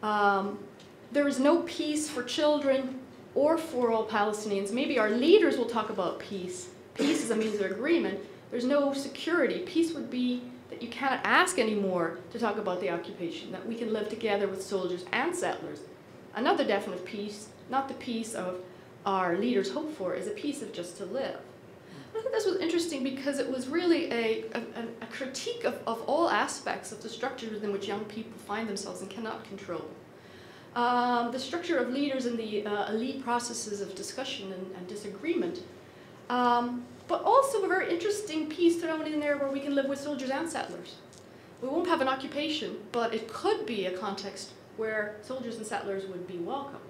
there is no peace for children or for all Palestinians. Maybe our leaders will talk about peace. Peace is a means of agreement. There's no security. Peace would be that you cannot ask anymore to talk about the occupation, that we can live together with soldiers and settlers. Another definite peace, not the peace of our leaders hope for, is a peace of just to live. I think this was interesting because it was really a critique of all aspects of the structures within which young people find themselves and cannot control. The structure of leaders and the elite processes of discussion and disagreement, but also a very interesting piece thrown in there where we can live with soldiers and settlers. We won't have an occupation, but it could be a context where soldiers and settlers would be welcome.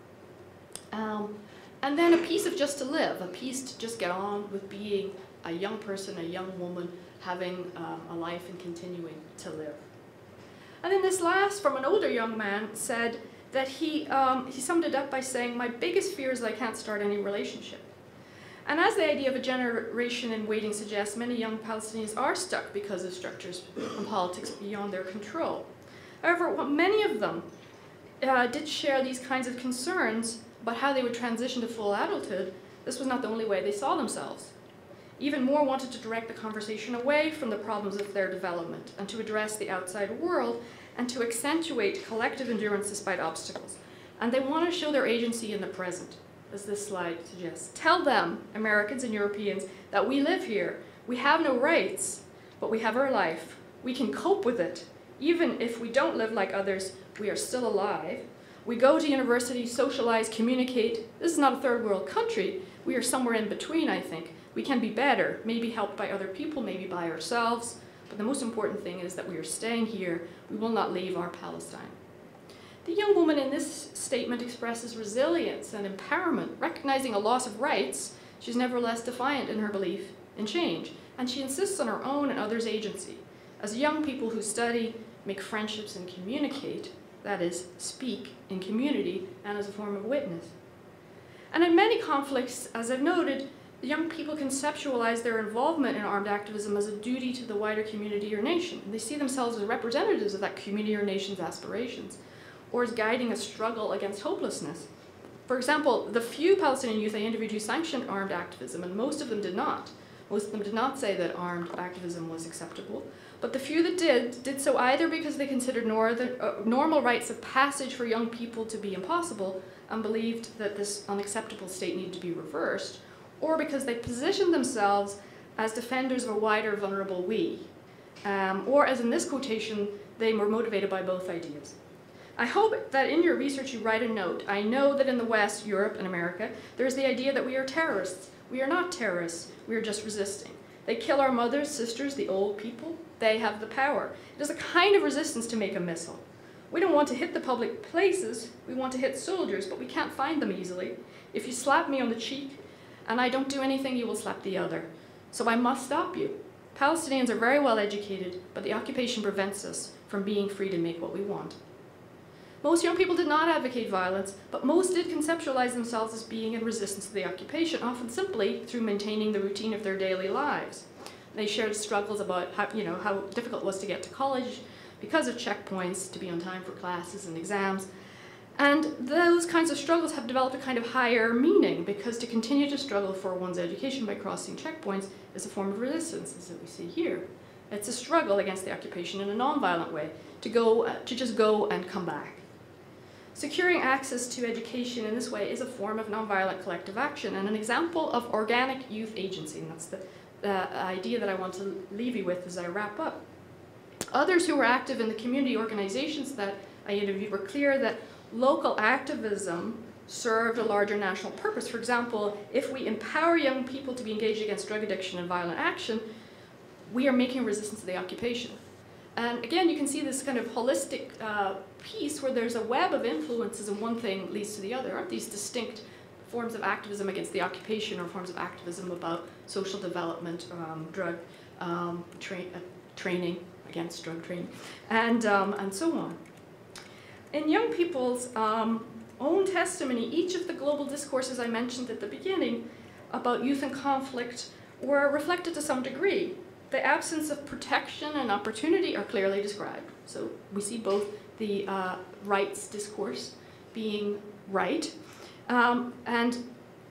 And then a piece of just to live, a piece to just get on with being a young person, a young woman, having a life and continuing to live. And then this last, from an older young man, said that he summed it up by saying, "My biggest fear is that I can't start any relationship." And as the idea of a generation in waiting suggests, many young Palestinians are stuck because of structures and politics beyond their control. However, many of them did share these kinds of concerns about how they would transition to full adulthood. This was not the only way they saw themselves. Even more wanted to direct the conversation away from the problems of their development and to address the outside world and to accentuate collective endurance despite obstacles. And they want to show their agency in the present, as this slide suggests. Tell them, Americans and Europeans, that we live here. We have no rights, but we have our life. We can cope with it. Even if we don't live like others, we are still alive. We go to university, socialize, communicate. This is not a third world country. We are somewhere in between, I think. We can be better, maybe helped by other people, maybe by ourselves. But the most important thing is that we are staying here. We will not leave our Palestine. The young woman in this statement expresses resilience and empowerment, recognizing a loss of rights. She's nevertheless defiant in her belief in change, and she insists on her own and others' agency. As young people who study, make friendships, and communicate, that is, speak in community and as a form of witness. And in many conflicts, as I've noted, the young people conceptualize their involvement in armed activism as a duty to the wider community or nation. They see themselves as representatives of that community or nation's aspirations, or as guiding a struggle against hopelessness. For example, the few Palestinian youth I interviewed who sanctioned armed activism, and most of them did not. Most of them did not say that armed activism was acceptable, but the few that did so either because they considered normal rites of passage for young people to be impossible and believed that this unacceptable state needed to be reversed, or because they positioned themselves as defenders of a wider vulnerable we. Or as in this quotation, they were motivated by both ideas. I hope that in your research you write a note. I know that in the West, Europe and America, there's the idea that we are terrorists. We are not terrorists, we are just resisting. They kill our mothers, sisters, the old people. They have the power. It is a kind of resistance to make a missile. We don't want to hit the public places, we want to hit soldiers, but we can't find them easily. If you slap me on the cheek and I don't do anything, you will slap the other. So I must stop you. Palestinians are very well educated, but the occupation prevents us from being free to make what we want. Most young people did not advocate violence, but most did conceptualize themselves as being in resistance to the occupation, often simply through maintaining the routine of their daily lives. They shared struggles about how difficult it was to get to college because of checkpoints, to be on time for classes and exams. And those kinds of struggles have developed a kind of higher meaning, because to continue to struggle for one's education by crossing checkpoints is a form of resistance, as we see here. It's a struggle against the occupation in a non-violent way, to just go and come back. Securing access to education in this way is a form of nonviolent collective action and an example of organic youth agency, and that's the idea that I want to leave you with as I wrap up. Others who were active in the community organizations that I interviewed were clear that local activism served a larger national purpose. For example, if we empower young people to be engaged against drug addiction and violent action, we are making resistance to the occupation. And again, you can see this kind of holistic piece where there's a web of influences and one thing leads to the other. Aren't these distinct forms of activism against the occupation or forms of activism about social development, drug training? against drug training, and so on. In young people's own testimony, each of the global discourses I mentioned at the beginning about youth and conflict were reflected to some degree. The absence of protection and opportunity are clearly described. So we see both the rights discourse being right, and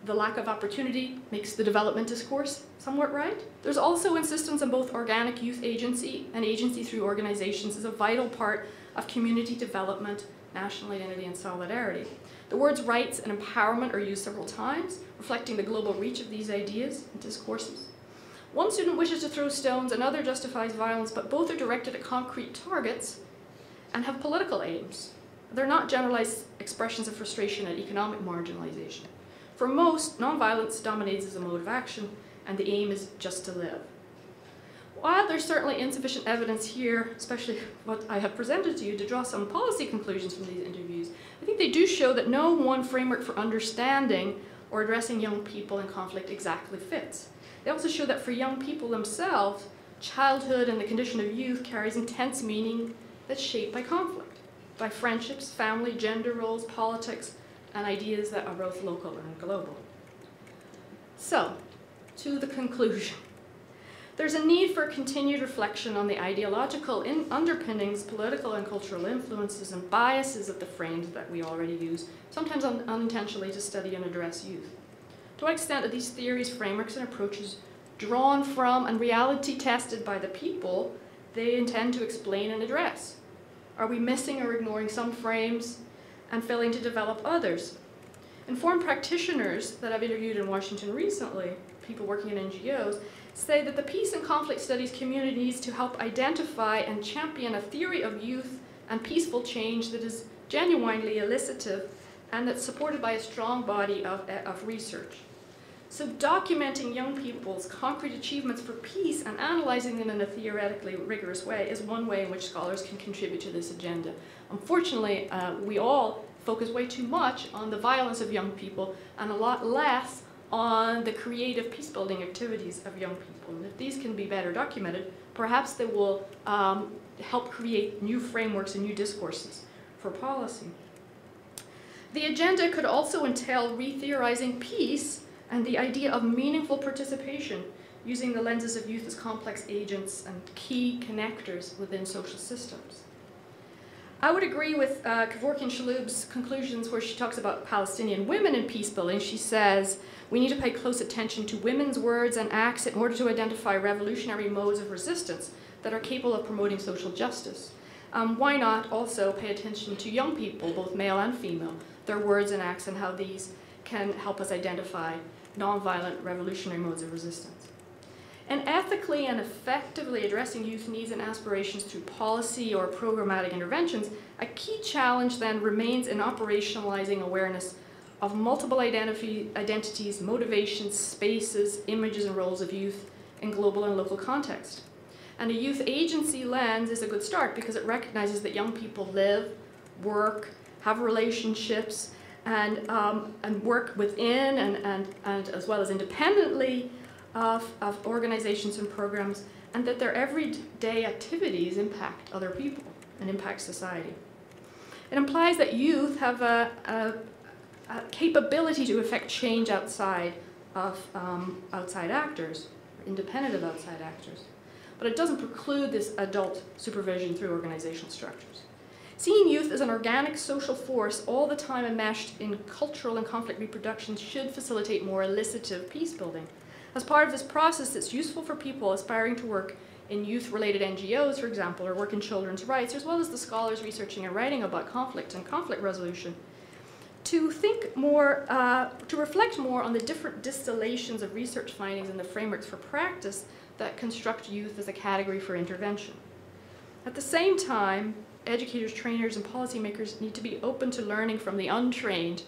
the lack of opportunity makes the development discourse somewhat right. There's also insistence on both organic youth agency and agency through organizations as a vital part of community development, national identity, and solidarity. The words rights and empowerment are used several times, reflecting the global reach of these ideas and discourses. One student wishes to throw stones, another justifies violence, but both are directed at concrete targets and have political aims. They're not generalized expressions of frustration at economic marginalization. For most, nonviolence dominates as a mode of action, and the aim is just to live. While there's certainly insufficient evidence here, especially what I have presented to you, to draw some policy conclusions from these interviews, I think they do show that no one framework for understanding or addressing young people in conflict exactly fits. They also show that for young people themselves, childhood and the condition of youth carries intense meaning that's shaped by conflict, by friendships, family, gender roles, politics, and ideas that are both local and global. So, to the conclusion. There's a need for continued reflection on the ideological underpinnings, political and cultural influences, and biases of the frames that we already use, sometimes unintentionally, to study and address youth. To what extent are these theories, frameworks, and approaches drawn from and reality tested by the people they intend to explain and address? Are we missing or ignoring some frames and failing to develop others? Informed practitioners that I've interviewed in Washington recently, people working in NGOs, say that the peace and conflict studies community needs to help identify and champion a theory of youth and peaceful change that is genuinely elicitive and that's supported by a strong body of research. So documenting young people's concrete achievements for peace and analyzing them in a theoretically rigorous way is one way in which scholars can contribute to this agenda. Unfortunately, we all focus way too much on the violence of young people and a lot less on the creative peace-building activities of young people. And if these can be better documented, perhaps they will help create new frameworks and new discourses for policy. The agenda could also entail re-theorizing peace and the idea of meaningful participation using the lenses of youth as complex agents and key connectors within social systems. I would agree with Kevorkian-Shaloub's conclusions where she talks about Palestinian women in peacebuilding. She says, we need to pay close attention to women's words and acts in order to identify revolutionary modes of resistance that are capable of promoting social justice. Why not also pay attention to young people, both male and female, their words and acts and how these can help us identify nonviolent revolutionary modes of resistance. And ethically and effectively addressing youth needs and aspirations through policy or programmatic interventions, a key challenge then remains in operationalizing awareness of multiple identities, motivations, spaces, images, and roles of youth in global and local context. And a youth agency lens is a good start because it recognizes that young people live, work, have relationships, and work within and as well as independently of organizations and programs, and that their everyday activities impact other people and impact society. It implies that youth have a capability to effect change outside of outside actors, independent of outside actors. But it doesn't preclude this adult supervision through organizational structures. Seeing youth as an organic social force all the time enmeshed in cultural and conflict reproduction should facilitate more elicitive peace building. As part of this process, it's useful for people aspiring to work in youth-related NGOs, for example, or work in children's rights, as well as the scholars researching and writing about conflict and conflict resolution, to think more, to reflect more on the different distillations of research findings and the frameworks for practice that construct youth as a category for intervention. At the same time, educators, trainers, and policymakers need to be open to learning from the untrained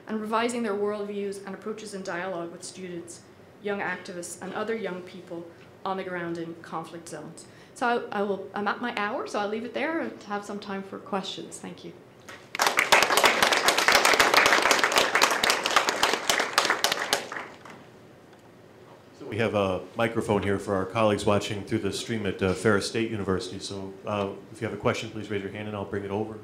and revising their worldviews and approaches in dialogue with students, young activists, and other young people on the ground in conflict zones. So I'm at my hour, so I'll leave it there and have some time for questions. Thank you. So We have a microphone here for our colleagues watching through the stream at Ferris State University. So if you have a question, please raise your hand and I'll bring it over.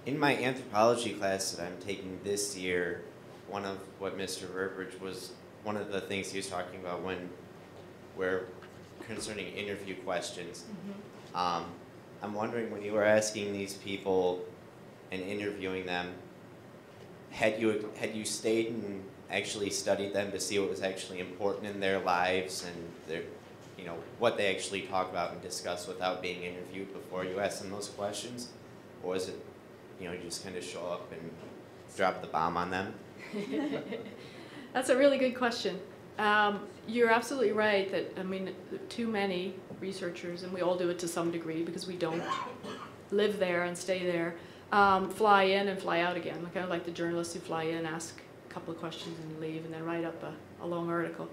In my anthropology class that I'm taking this year, one of what Mr. Burbridge was, one of the things he was talking about when we're concerning interview questions. Mm-hmm. I'm wondering, when you were asking these people and interviewing them, had you stayed and actually studied them to see what was actually important in their lives and their, you know, what they actually talk about and discuss without being interviewed before you ask them those questions? Or was it, you know, you just kind of show up and drop the bomb on them? That's a really good question. You're absolutely right that, I mean, too many researchers, and we all do it to some degree because we don't live there and stay there, fly in and fly out again, kind of like the journalists who fly in, ask a couple of questions and leave, and then write up a long article.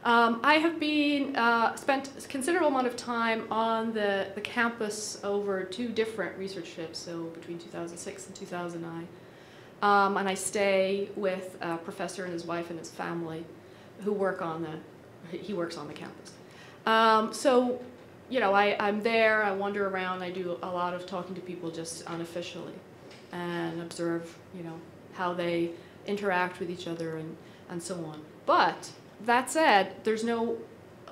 I have been spent a considerable amount of time on the campus over 2 different research trips, so between 2006 and 2009. And I stay with a professor and his wife and his family who work on he works on the campus. So, you know, I'm there, I wander around, I do a lot of talking to people just unofficially and observe, you know, how they interact with each other and so on. But that said, there's no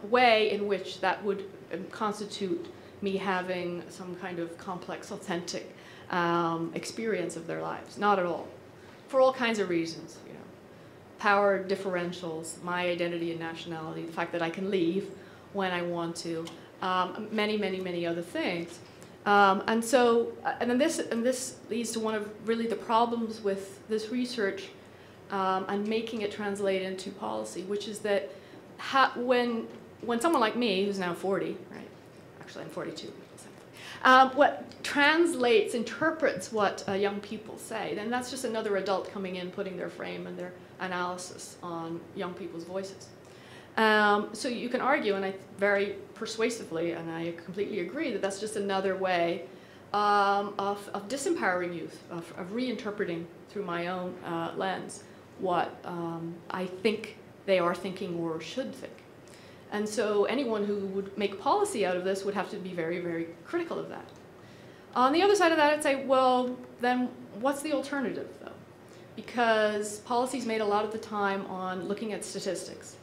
way in which that would constitute me having some kind of complex, authentic experience of their lives. Not at all. For all kinds of reasons, you know. Power differentials, my identity and nationality, the fact that I can leave when I want to, many, many, many other things. And then this leads to one of really the problems with this research and making it translate into policy, which is that when someone like me, who's now 40, right? Actually, I'm 42. What interprets what young people say, then that's just another adult coming in, putting their frame and their analysis on young people's voices. So you can argue, and I very persuasively, and I completely agree, that that's just another way of disempowering youth, of reinterpreting through my own lens what I think they are thinking or should think. And so anyone who would make policy out of this would have to be very, very critical of that. On the other side of that, I'd say, well, then what's the alternative, though? Because policy's made a lot of the time on looking at statistics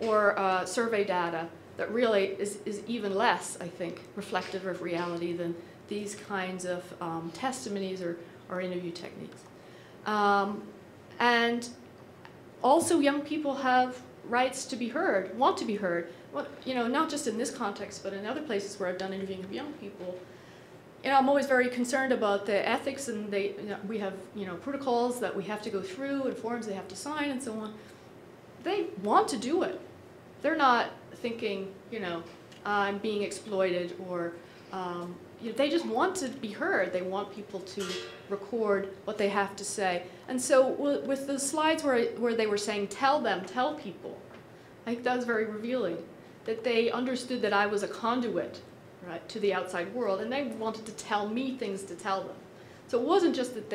or survey data that really is even less, I think, reflective of reality than these kinds of testimonies or interview techniques. And also, young people have rights to be heard, want to be heard. Well, you know, not just in this context, but in other places where I've done interviewing of young people. You know, I'm always very concerned about the ethics, and we have, you know, protocols that we have to go through and forms they have to sign and so on. They want to do it. They're not thinking, you know, I'm being exploited, or you know, they just want to be heard. They want people to record what they have to say. And so with the slides where they were saying, tell people, I think that was very revealing, that they understood that I was a conduit, right, to the outside world, and they wanted to tell me things to tell them. So it wasn't just that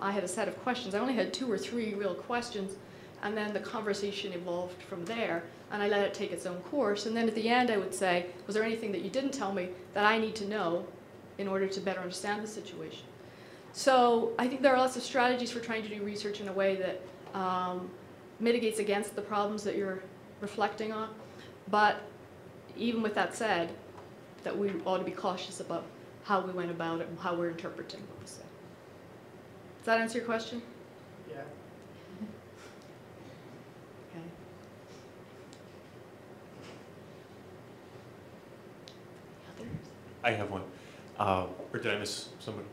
I had a set of questions. I only had 2 or 3 real questions, and then the conversation evolved from there, and I let it take its own course. And then at the end I would say, was there anything that you didn't tell me that I need to know in order to better understand the situation? So I think there are lots of strategies for trying to do research in a way that mitigates against the problems that you're reflecting on. But even with that said, that we ought to be cautious about how we went about it and how we're interpreting what we say. Does that answer your question? Yeah. Okay. Others? I have one. Or did I miss someone?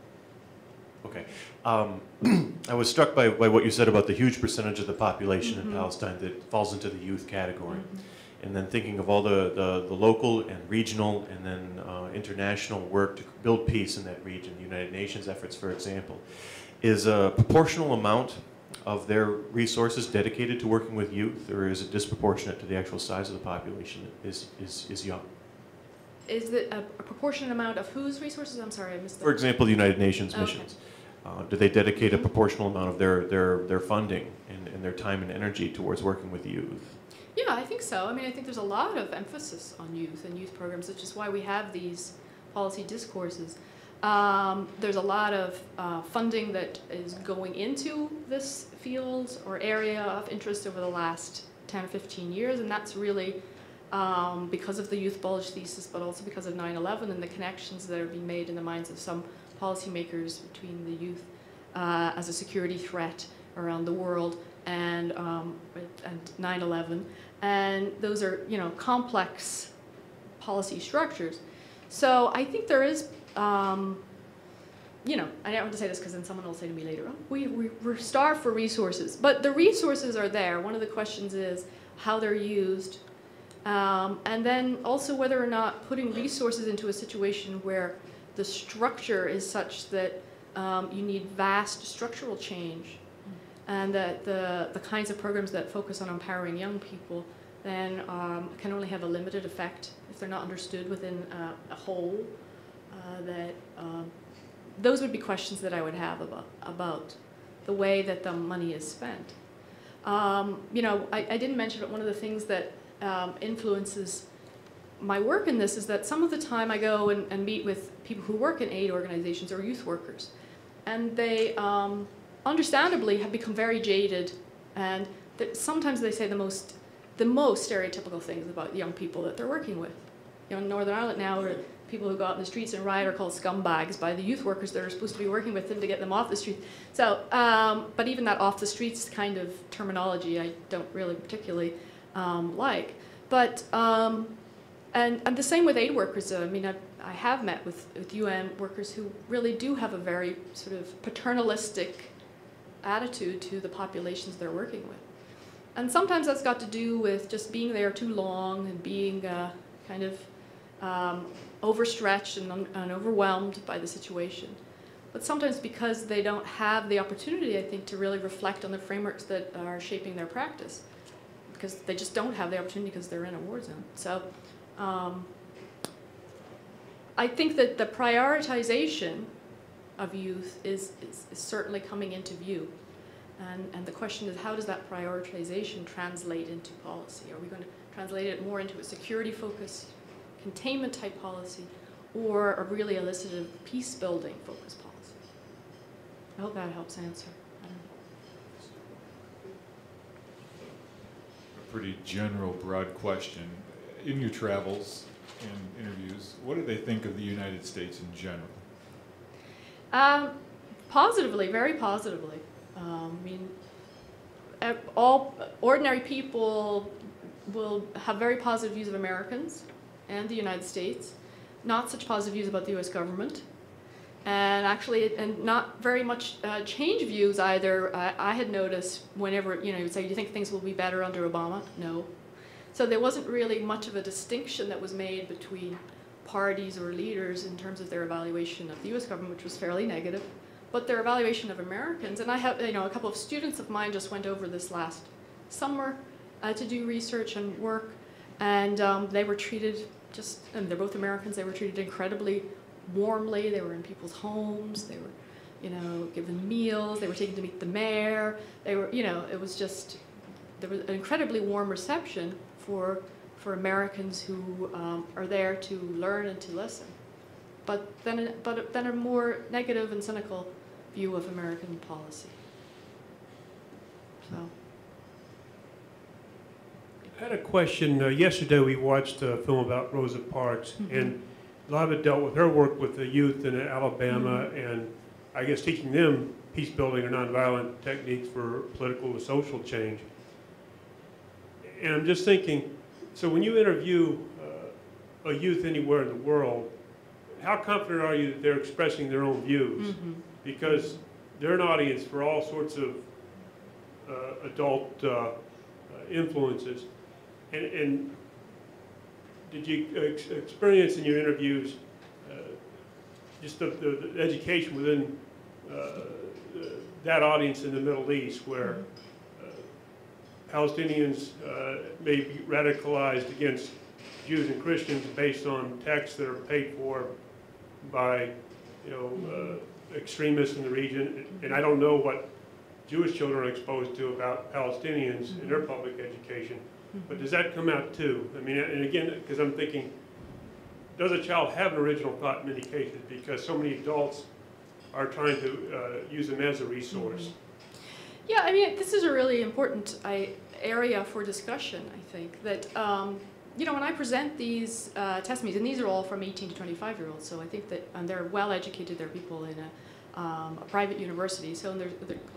Okay. I was struck by what you said about the huge percentage of the population in Palestine that falls into the youth category. And then thinking of all the local and regional and then international work to build peace in that region, the United Nations efforts, for example. Is a proportional amount of their resources dedicated to working with youth, or is it disproportionate to the actual size of the population that is young? Is it a proportionate amount of whose resources? I'm sorry, I missed that. For example, the United Nations Okay. missions. Do they dedicate a proportional amount of their funding and their time and energy towards working with youth? Yeah, I think so. I mean, I think there's a lot of emphasis on youth and youth programs, which is why we have these policy discourses. There's a lot of funding that is going into this field or area of interest over the last 10 or 15 years, and that's really because of the youth bulge thesis, but also because of 9/11 and the connections that are being made in the minds of some policymakers between the youth as a security threat around the world and 9/11, and those are, you know, complex policy structures. So I think there is, you know, I don't want to say this because then someone will say to me later, oh, we're starved for resources, but the resources are there. One of the questions is how they're used, and then also whether or not putting resources into a situation where the structure is such that you need vast structural change, and that the kinds of programs that focus on empowering young people then can only have a limited effect if they're not understood within a whole. Those would be questions that I would have about the way that the money is spent. You know, I didn't mention, but one of the things that influences my work in this is that some of the time I go and meet with people who work in aid organizations or youth workers, and they understandably have become very jaded, and sometimes they say the most stereotypical things about young people that they're working with. You know, in Northern Ireland now, where people who go out in the streets and riot are called scumbags by the youth workers that are supposed to be working with them to get them off the street. So, but even that off the streets kind of terminology I don't really particularly like. But, and the same with aid workers. I mean, I have met with UN workers who really do have a very sort of paternalistic attitude to the populations they're working with. And sometimes that's got to do with just being there too long and being kind of overstretched and overwhelmed by the situation. But sometimes because they don't have the opportunity, I think, to really reflect on the frameworks that are shaping their practice, because they just don't have the opportunity because they're in a war zone. So I think that the prioritization of youth is certainly coming into view. And the question is, how does that prioritization translate into policy? Are we going to translate it more into a security-focused, containment-type policy, or a really elicited peace-building focused policy? I hope that helps answer. A pretty general, broad question. In your travels and interviews, what do they think of the United States in general? Positively, very positively. I mean, all ordinary people will have very positive views of Americans and the United States, not such positive views about the US government, and actually, and not very much change views either. I had noticed whenever, you know, you would say, do you think things will be better under Obama? No. So there wasn't really much of a distinction that was made between parties or leaders in terms of their evaluation of the US government, which was fairly negative. But their evaluation of Americans, and I have, you know, a couple of students of mine just went over this last summer to do research and work, and they were treated just, and they're both Americans, they were treated incredibly warmly. They were in people's homes, they were, you know, given meals, they were taken to meet the mayor, they were, you know, it was just, there was an incredibly warm reception for Americans who are there to learn and to listen. But then a more negative and cynical view of American policy. So. I had a question. Yesterday we watched a film about Rosa Parks, and a lot of it dealt with her work with the youth in Alabama, and I guess teaching them peace building or nonviolent techniques for political or social change. And I'm just thinking, so when you interview a youth anywhere in the world, how confident are you that they're expressing their own views? Because they're an audience for all sorts of adult influences. And did you experience in your interviews just the education within that audience in the Middle East where Palestinians may be radicalized against Jews and Christians based on texts that are paid for by, extremists in the region. And I don't know what Jewish children are exposed to about Palestinians in their public education. But does that come out too? I mean, and again, because I'm thinking, does a child have an original thought in many cases? Because so many adults are trying to use them as a resource. Yeah, I mean, this is a really important area for discussion, I think, that, when I present these testimonies, and these are all from 18 to 25-year-olds, so I think that, and they're well educated, they're people in a private university, so there's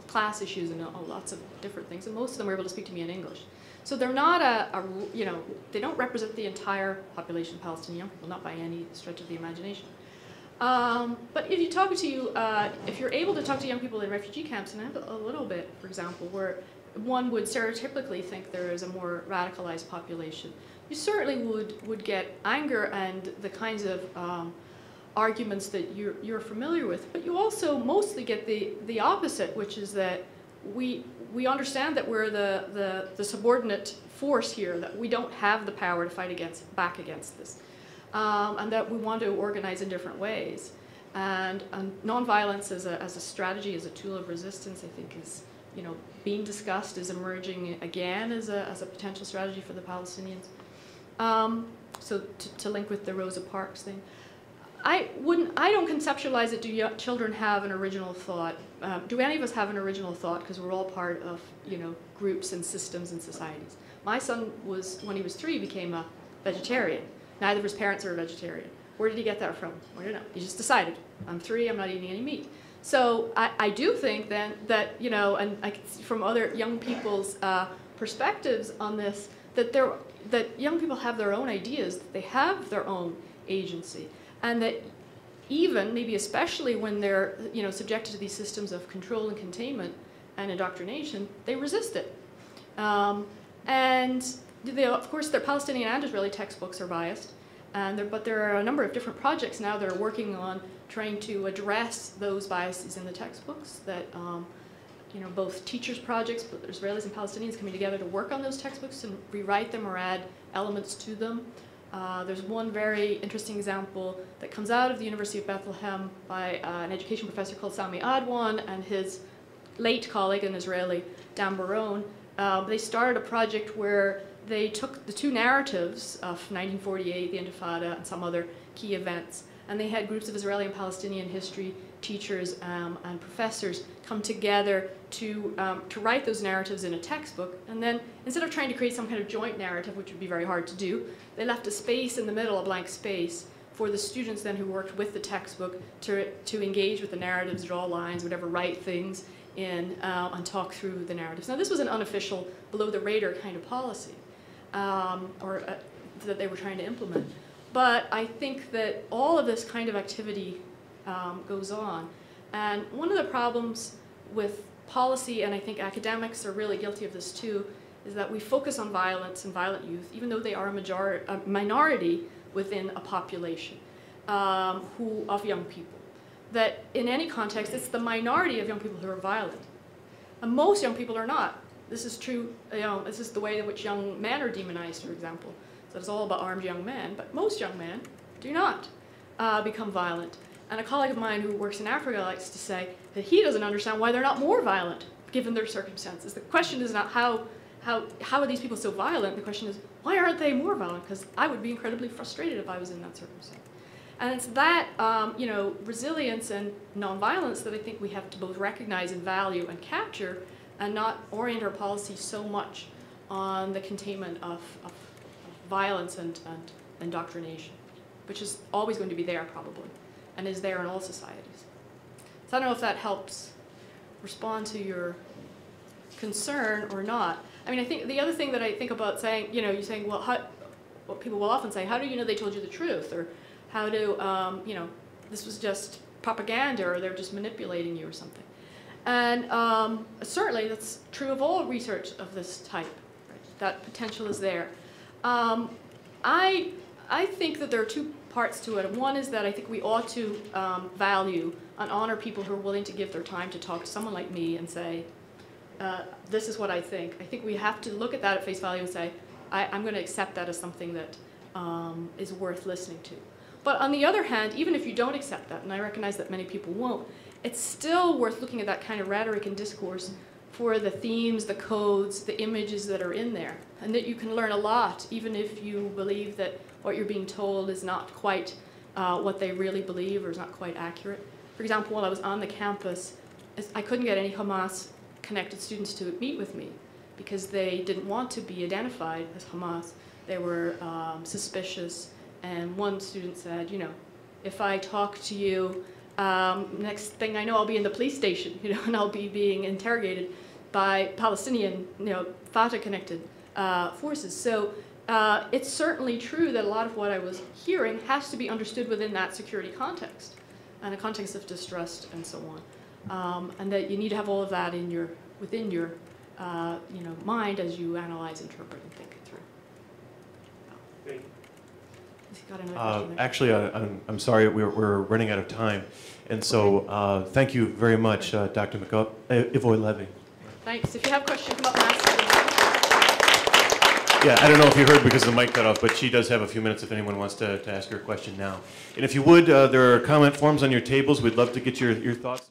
class issues and lots of different things, and most of them are able to speak to me in English. So they're not they don't represent the entire population of Palestinian young people, not by any stretch of the imagination. But if you talk to, if you're able to talk to young people in refugee camps, and I have a little bit, for example, where one would stereotypically think there is a more radicalized population, you certainly would get anger and the kinds of arguments that you're familiar with, but you also mostly get the opposite, which is that we understand that we're the subordinate force here, that we don't have the power to fight back against this, and that we want to organize in different ways. And nonviolence as a strategy, as a tool of resistance, I think is being discussed, is emerging again as a potential strategy for the Palestinians. So to link with the Rosa Parks thing, I don't conceptualize it. Do children have an original thought? Do any of us have an original thought? Because we're all part of groups and systems and societies. My son when he was 3, became a vegetarian. Neither of his parents are a vegetarian. Where did he get that from? I don't know. He just decided, I'm 3, I'm not eating any meat. So I do think then that and I can see from other young people's perspectives on this, that young people have their own ideas, that they have their own agency. And that even, maybe especially when they're subjected to these systems of control and containment and indoctrination, they resist it. And of course, their Palestinian and Israeli textbooks are biased, but there are a number of different projects now that are working on trying to address those biases in the textbooks. That both teachers' projects, but Israelis and Palestinians coming together to work on those textbooks and rewrite them or add elements to them. There's one very interesting example that comes out of the University of Bethlehem by an education professor called Sami Adwan and his late colleague, an Israeli, Dan Baron. They started a project where they took the 2 narratives of 1948, the Intifada, and some other key events, and they had groups of Israeli and Palestinian history teachers and professors come together to write those narratives in a textbook. And then instead of trying to create some kind of joint narrative, which would be very hard to do, they left a space in the middle, a blank space, for the students then who worked with the textbook to engage with the narratives, draw lines, whatever, write things in, and talk through the narratives. Now this was an unofficial, below-the-radar kind of policy that they were trying to implement. But I think that all of this kind of activity goes on. And one of the problems with policy, and I think academics are really guilty of this too, is that we focus on violence and violent youth, even though they are a minority within a population of young people. That in any context, it's the minority of young people who are violent. And most young people are not. This is true, this is the way in which young men are demonized, for example. So it's all about armed young men, but most young men do not become violent. And a colleague of mine who works in Africa likes to say that he doesn't understand why they're not more violent, given their circumstances. The question is not how are these people so violent? The question is, why aren't they more violent? Because I would be incredibly frustrated if I was in that circumstance. And it's that resilience and nonviolence that I think we have to both recognize and value and capture, and not orient our policy so much on the containment of violence and indoctrination, which is always going to be there probably, and is there in all societies. So I don't know if that helps respond to your concern or not. I mean, I think the other thing that I think about saying, you're saying, well, what people will often say, how do you know they told you the truth? Or how do, this was just propaganda, or they're just manipulating you or something. And certainly that's true of all research of this type. Right? That potential is there. I think that there are two parts to it. One is that I think we ought to value and honor people who are willing to give their time to talk to someone like me and say, this is what I think. I think we have to look at that at face value and say, I'm going to accept that as something that is worth listening to. But on the other hand, even if you don't accept that, and I recognize that many people won't, it's still worth looking at that kind of rhetoric and discourse for the themes, the codes, the images that are in there, and that you can learn a lot, even if you believe that what you're being told is not quite what they really believe or is not quite accurate. For example, while I was on the campus, I couldn't get any Hamas-connected students to meet with me because they didn't want to be identified as Hamas. They were suspicious, and one student said, you know, if I talk to you, next thing I know, I'll be in the police station, you know, and I'll be being interrogated by Palestinian, you know, Fatah-connected forces. So it's certainly true that a lot of what I was hearing has to be understood within that security context, and a context of distrust and so on, and that you need to have all of that in your, within your, you know, mind as you analyze, interpret, and think it through. Thank you. Got another question there? Actually, I'm sorry, we're running out of time. And so thank you very much, Dr. McEvoy-Levy. Thanks. If you have questions, come up and ask them. Yeah, I don't know if you heard because the mic cut off, but she does have a few minutes if anyone wants to ask her a question now. And if you would, there are comment forms on your tables. We'd love to get your thoughts.